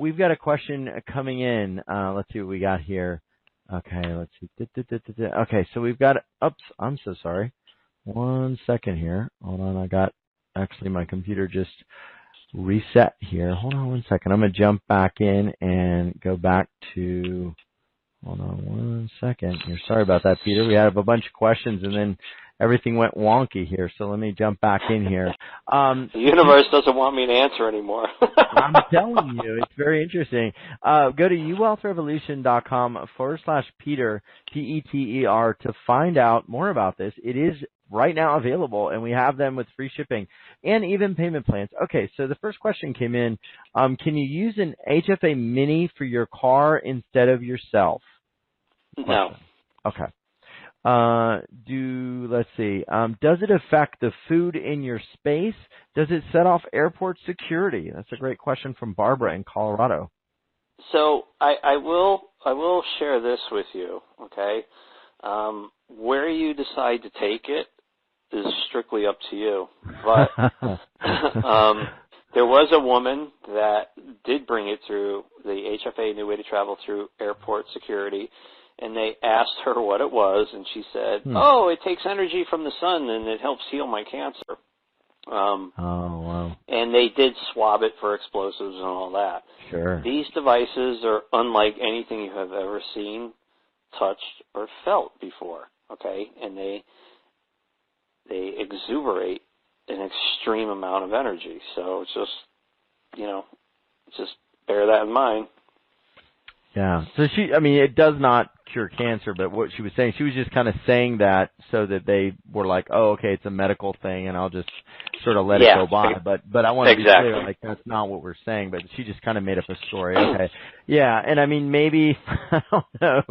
we've got a question coming in. Let's see what we got here. Okay, let's see. Okay, so we've got, oops, I'm so sorry. 1 second here. Hold on, actually my computer just reset here. Hold on 1 second. I'm going to jump back in and go back to, hold on 1 second here. Sorry about that, Peter. We had a bunch of questions and then everything went wonky here, so let me jump back in here. The universe doesn't want me to answer anymore. I'm telling you, it's very interesting. Go to youwealthrevolution.com/Peter, Peter, to find out more about this. It is right now available, and we have them with free shipping and even payment plans. Okay, so the first question came in. Can you use an HFA Mini for your car instead of yourself? No. Okay. Let's see. Does it affect the food in your space? Does it set off airport security? That's a great question from Barbara in Colorado. So I will share this with you, okay? Where you decide to take it is strictly up to you. But there was a woman that did bring it through the HFA New Way to Travel through airport security, and they asked her what it was, and she said, oh, it takes energy from the sun, and it helps heal my cancer. Oh, wow. And they did swab it for explosives and all that. Sure. These devices are unlike anything you have ever seen, touched, or felt before, okay? And they exuberate an extreme amount of energy. So it's just, just bear that in mind. Yeah. So it does not cure cancer, but what she was saying, she was just kind of saying that so that they were like, oh, okay, it's a medical thing, and I'll just sort of let it go by. But I want to be clear, like, that's not what we're saying, but she just kind of made up a story. Okay. Yeah, and maybe, I don't know,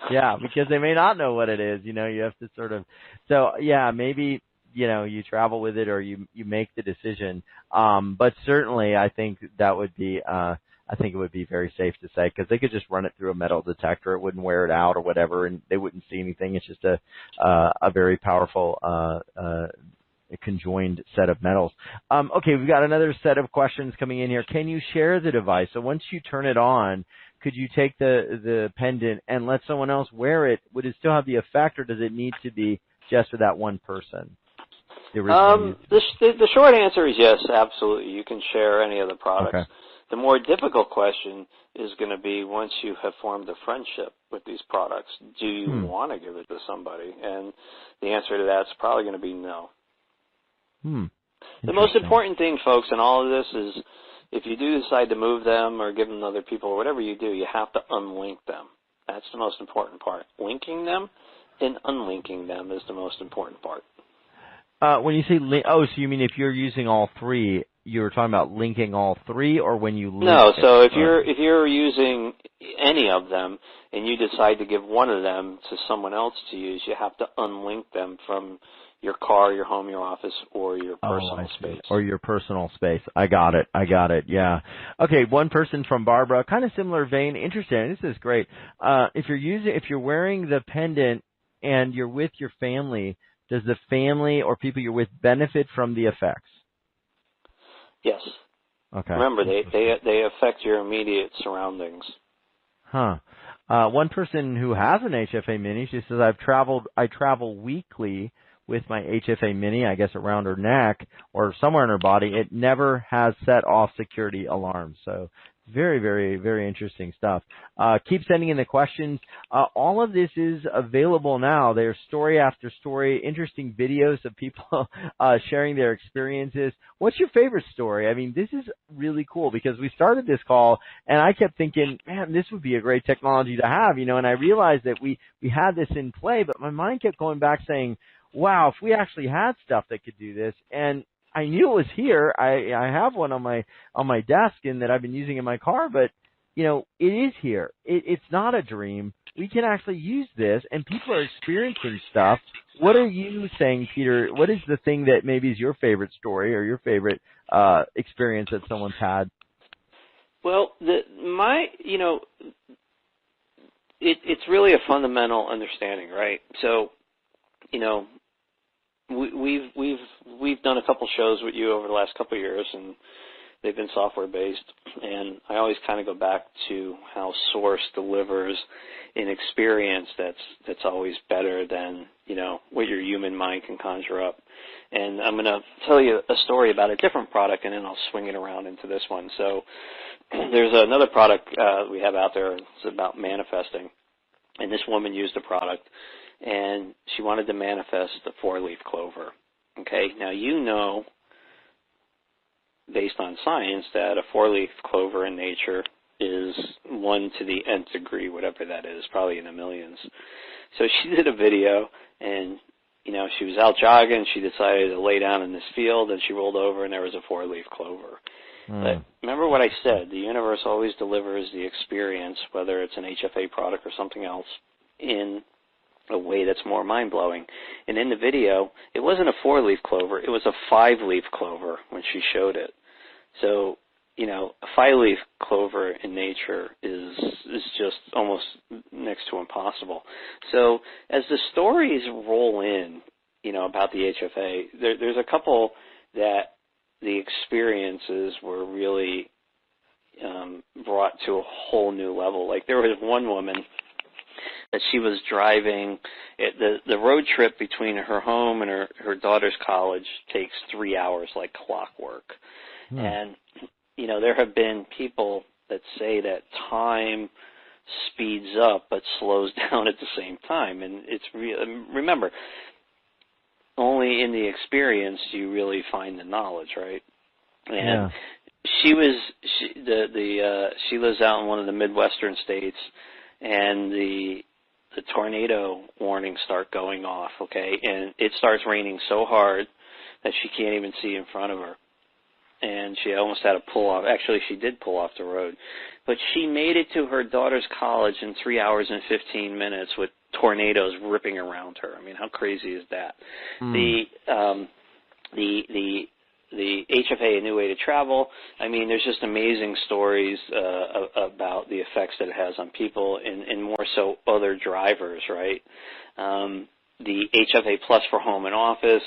yeah, because they may not know what it is, you have to sort of, so yeah, maybe, you travel with it or you make the decision. But certainly I think that would be, I think it would be very safe to say, because they could just run it through a metal detector. It wouldn't wear it out or whatever, and they wouldn't see anything. It's just a very powerful conjoined set of metals. Okay, we've got another set of questions coming in here. Can you share the device? So once you turn it on, could you take the pendant and let someone else wear it? Would it still have the effect, or does it need to be just for that one person? The short answer is yes, absolutely. You can share any of the products. Okay. The more difficult question is going to be, once you have formed a friendship with these products, do you want to give it to somebody? And the answer to that is probably going to be no. The most important thing, folks, in all of this is, if you do decide to move them or give them to other people or whatever you do, you have to unlink them. That's the most important part. Linking them and unlinking them is the most important part. When you say link, so you mean if you're using all three, you were talking about linking all three, or when you link? No, so if you're using any of them and you decide to give one of them to someone else to use, you have to unlink them from your car, your home, your office, or your personal space. Or your personal space. I got it, yeah. Okay, one person from Barbara, kind of similar vein, interesting, this is great. If you're wearing the pendant and you're with your family, does the family or people you're with benefit from the effects? Yes. Okay. Remember, they affect your immediate surroundings. One person who has an HFA Mini, she says, I travel weekly with my HFA Mini, I guess around her neck or somewhere in her body. It never has set off security alarms. So very, very, very interesting stuff. Keep sending in the questions. All of this is available now. There's story after story, interesting videos of people sharing their experiences. What's your favorite story? I mean, this is really cool, because we started this call and I kept thinking, man, this would be a great technology to have, and I realized that we had this in play, but my mind kept going back saying, wow, if we actually had stuff that could do this, and I knew it was here. I have one on my desk and that I've been using in my car, but it is here. It's not a dream. We can actually use this, and people are experiencing stuff. What are you saying, Peter? What is the thing that maybe is your favorite story or your favorite experience that someone's had? Well, it's really a fundamental understanding, right? So, we've done a couple shows with you over the last couple of years, and they've been software based. And I always kind of go back to how Source delivers an experience that's always better than what your human mind can conjure up. And I'm going to tell you a story about a different product, and then I'll swing it around into this one. So there's another product we have out there. It's about manifesting, and this woman used the product, and she wanted to manifest the 4-leaf clover. Okay, now based on science, that a 4-leaf clover in nature is 1 to the nth degree, whatever that is, probably in the millions. So she did a video, and she was out jogging. She decided to lay down in this field, and she rolled over, and there was a 4-leaf clover. But remember what I said, the universe always delivers the experience, whether it's an HFA product or something else, in a way that's more mind-blowing. And in the video, it wasn't a 4-leaf clover, it was a 5-leaf clover when she showed it. So, a 5-leaf clover in nature is just almost next to impossible. So as the stories roll in, about the HFA, there's a couple that the experiences were really brought to a whole new level. Like, there was one woman that she was driving. The road trip between her home and her daughter's college takes 3 hours like clockwork. And, there have been people that say that time speeds up but slows down at the same time. And it's remember, only in the experience do you really find the knowledge, right? And she lives out in one of the Midwestern states, and the tornado warnings start going off, okay? And it starts raining so hard that she can't even see in front of her. And she almost had to pull off. Actually, she did pull off the road. But she made it to her daughter's college in 3 hours and 15 minutes with tornadoes ripping around her. I mean, how crazy is that? The the HFA, A New Way to Travel, I mean, there's just amazing stories about the effects that it has on people and more so other drivers, right? The HFA Plus for home and office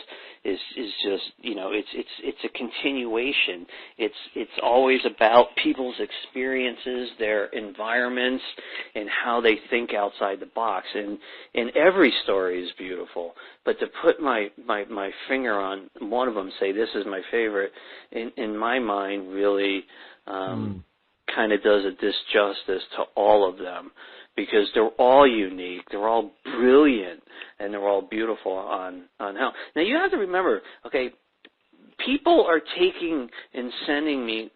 is just, you know, it's a continuation. It's always about people's experiences, their environments, and how they think outside the box. And every story is beautiful. But to put my finger on one of them, say this is my favorite, in my mind, really kind of does a disjustice to all of them, because they're all unique, they're all brilliant, and they're all beautiful on how. Now, you have to remember, okay, people are taking and sending me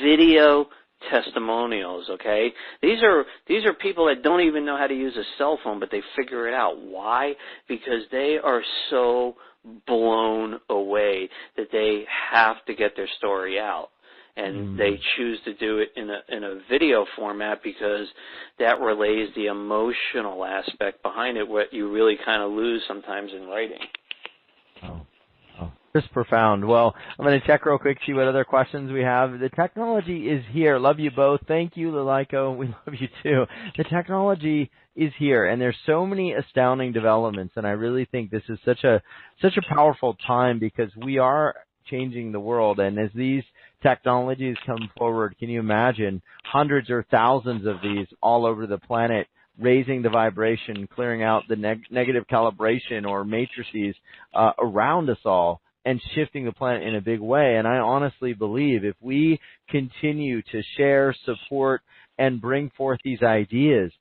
video testimonials, okay? These are people that don't even know how to use a cell phone, but they figure it out. Why? Because they are so blown away that they have to get their story out. And they choose to do it in a video format because that relays the emotional aspect behind it, what you really kind of lose sometimes in writing. Oh, just profound. Well, I'm going to check real quick, see what other questions we have. The technology is here. Love you both. Thank you, Liliko. We love you too. The technology is here, and there's so many astounding developments, and I really think this is such a powerful time because we are changing the world, and as these technologies come forward, can you imagine hundreds or thousands of these all over the planet, raising the vibration, clearing out the negative calibration or matrices around us all, and shifting the planet in a big way. And I honestly believe if we continue to share, support, and bring forth these ideas,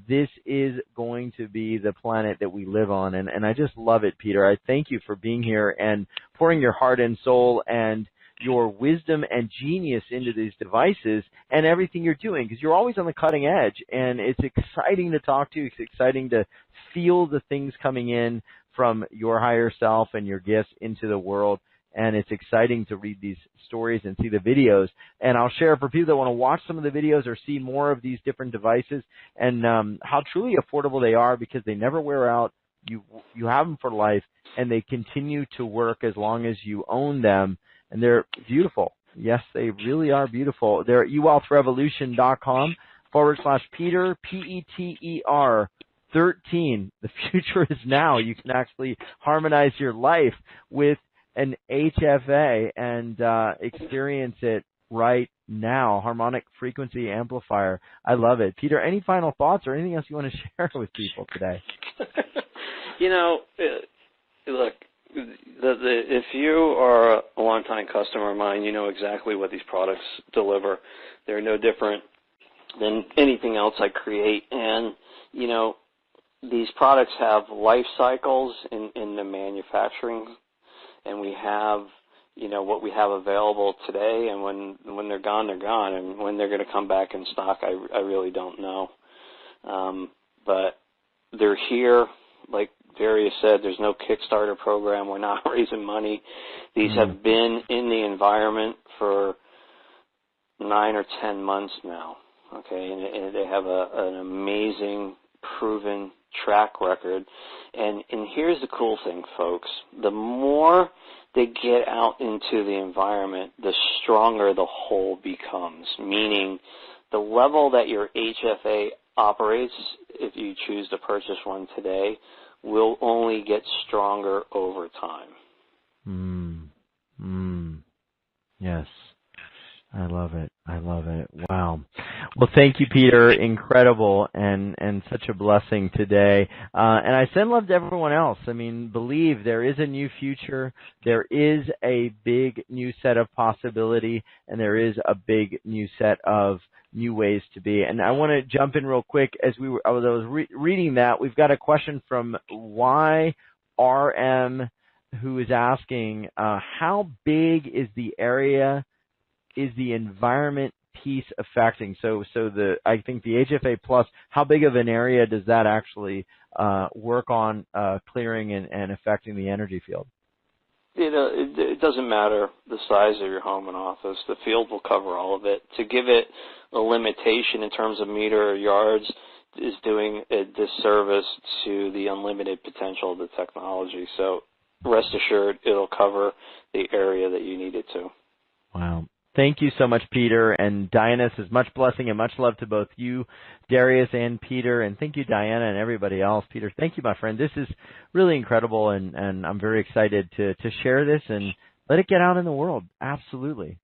this is going to be the planet that we live on. And I just love it, Peter. I thank you for being here and pouring your heart and soul and your wisdom and genius into these devices and everything you're doing, because you're always on the cutting edge, and it's exciting to talk to you. It's exciting to feel the things coming in from your higher self and your gifts into the world. And it's exciting to read these stories and see the videos. And I'll share for people that want to watch some of the videos or see more of these different devices and how truly affordable they are, because they never wear out. You have them for life, and they continue to work as long as you own them. And they're beautiful. Yes, they really are beautiful. They're at YouWealthRevolution.com/Peter, Peter 13. The future is now. You can actually harmonize your life with an HFA and experience it right now. Harmonic frequency amplifier. I love it. Peter, any final thoughts or anything else you want to share with people today? You know, look, if you are a long-time customer of mine, you know exactly what these products deliver. They're no different than anything else I create. And, you know, these products have life cycles in the manufacturing, and we have, you know, what we have available today, and when they're gone, they're gone. And when they're going to come back in stock, I really don't know. But they're here. Like Darius said, there's no Kickstarter program. We're not raising money. These have been in the environment for 9 or 10 months now, okay? And they have an amazing, proven track record. And here's the cool thing, folks. The more they get out into the environment, the stronger the whole becomes, meaning the level that your HFA operates, if you choose to purchase one today, will only get stronger over time. Yes. I love it. I love it. Wow. Well, thank you, Peter. Incredible and such a blessing today. And I send love to everyone else. I mean, believe there is a new future. There is a big new set of possibility, and there is a big new set of new ways to be. And I want to jump in real quick as I was reading that. We've got a question from YRM who is asking, how big is the area is the environment piece affecting? So I think the HFA Plus, how big of an area does that actually work on clearing and affecting the energy field? It doesn't matter the size of your home and office. The field will cover all of it. To give it a limitation in terms of meter or yards is doing a disservice to the unlimited potential of the technology. So rest assured it'll cover the area that you need it to. Wow. Thank you so much, Peter. And Diana says much blessing and much love to both you, Darius, and Peter. And thank you, Diana, and everybody else. Peter, thank you, my friend. This is really incredible, and I'm very excited to share this and let it get out in the world. Absolutely.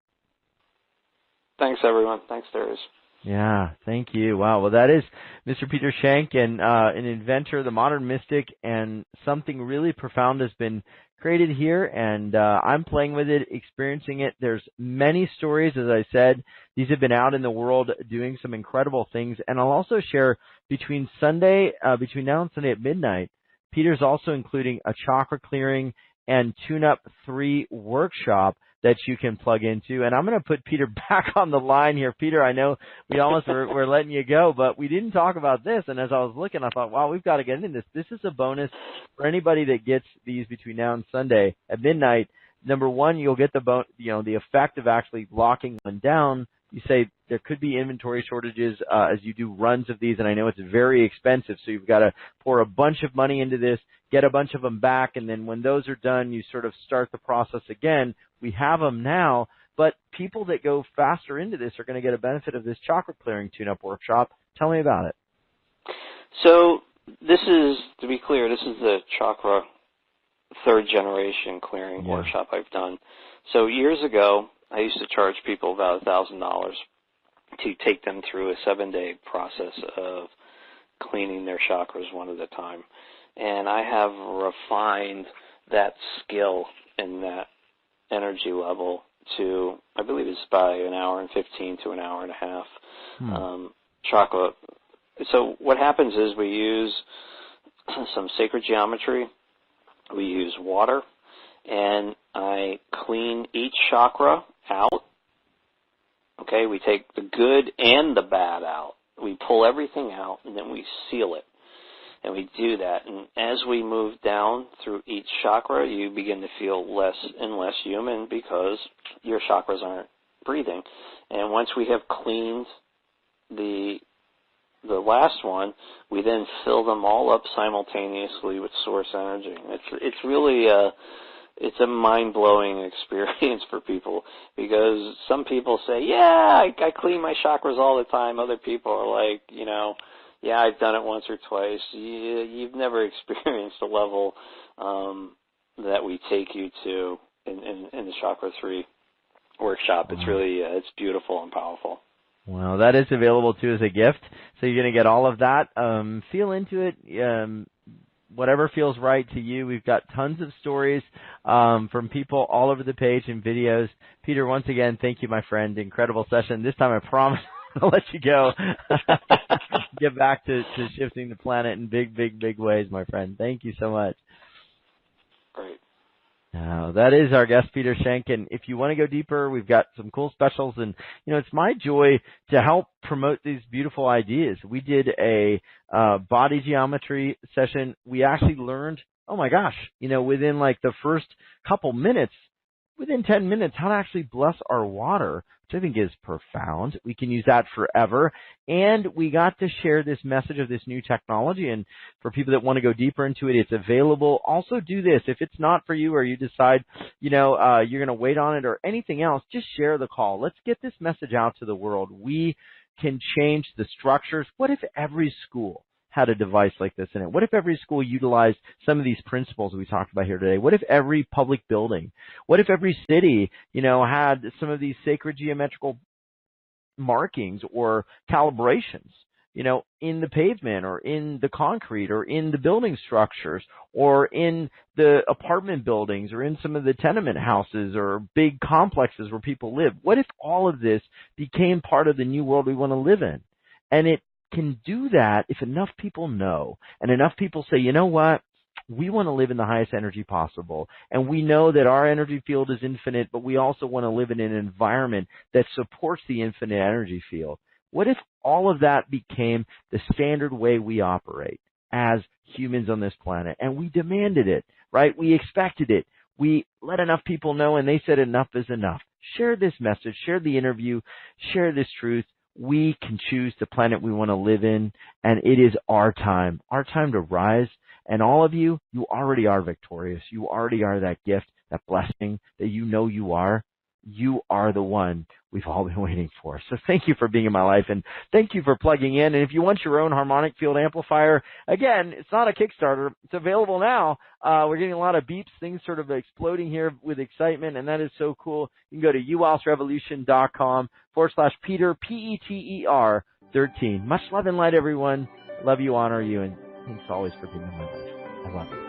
Thanks, everyone. Thanks, Darius. Yeah, thank you. Wow. Well, that is Mr. Peter Schenk, and an inventor, the modern mystic, and something really profound has been created here, and I'm playing with it, experiencing it. There's many stories, as I said. These have been out in the world doing some incredible things, and I'll also share between now and Sunday at midnight, Peter's also including a chakra clearing and tune-up 3 workshop that you can plug into. And I'm going to put Peter back on the line here. Peter, I know we almost were letting you go, but we didn't talk about this. And as I was looking, I thought, wow, we've got to get into this. This is a bonus for anybody that gets these between now and Sunday at midnight. Number one, you'll get the effect of actually locking one down. You say there could be inventory shortages as you do runs of these, and I know it's very expensive, so you've got to pour a bunch of money into this, get a bunch of them back, and then when those are done, you sort of start the process again. We have them now, but people that go faster into this are going to get a benefit of this chakra clearing tune-up workshop. Tell me about it. So this is, to be clear, this is the chakra 3rd generation clearing workshop I've done. So years ago, I used to charge people about $1,000 to take them through a 7-day process of cleaning their chakras one at a time. And I have refined that skill and that energy level to, I believe it's by an hour and 15 to an hour and a half chakra. So what happens is we use some sacred geometry, we use water, and I clean each chakra out. Okay, we take the good and the bad out. We pull everything out, and then we seal it. And we do that. And as we move down through each chakra, you begin to feel less and less human because your chakras aren't breathing. And once we have cleaned the last one, we then fill them all up simultaneously with source energy. It's really it's a mind-blowing experience for people, because some people say, yeah, I clean my chakras all the time. Other people are like, yeah, I've done it once or twice. You've never experienced the level that we take you to in the Chakra 3 workshop. It's really, it's beautiful and powerful. Well, that is available, too, as a gift. So you're going to get all of that. Feel into it. Whatever feels right to you. We've got tons of stories from people all over the page and videos. Peter, once again, thank you, my friend. Incredible session. This time I promise I'll let you go. Get back to shifting the planet in big, big, big ways, my friend. Thank you so much. Great. Now, that is our guest, Peter Schenk, and if you want to go deeper, we've got some cool specials, and, it's my joy to help promote these beautiful ideas. We did a body geometry session. We actually learned, oh my gosh, within like the first couple minutes, within 10 minutes, how to actually bless our water, which I think is profound. We can use that forever. And we got to share this message of this new technology. And for people that want to go deeper into it, it's available. Also do this. If it's not for you, or you decide, you're going to wait on it or anything else, just share the call. Let's get this message out to the world. We can change the structures. What if every school had a device like this in it? What if every school utilized some of these principles we talked about here today? What if every public building, what if every city, had some of these sacred geometrical markings or calibrations, in the pavement or in the concrete or in the building structures or in the apartment buildings or in some of the tenement houses or big complexes where people live? What if all of this became part of the new world we want to live in? And it can do that if enough people know and enough people say, you know what, we want to live in the highest energy possible, and we know that our energy field is infinite, but we also want to live in an environment that supports the infinite energy field. What if all of that became the standard way we operate as humans on this planet, and we demanded it, right? We expected it. We let enough people know, and they said enough is enough. Share this message, share the interview, share this truth. We can choose the planet we want to live in, and it is our time to rise And all of you, you already are victorious. You already are that gift, that blessing that you know you are. You are the one we've all been waiting for. So thank you for being in my life, and thank you for plugging in. And if you want your own harmonic field amplifier, again, it's not a Kickstarter. It's available now. We're getting a lot of beeps, things sort of exploding here with excitement, and that is so cool. You can go to YouWealthRevolution.com/Peter, Peter 13. Much love and light, everyone. Love you, honor you, and thanks always for being in my life. I love you.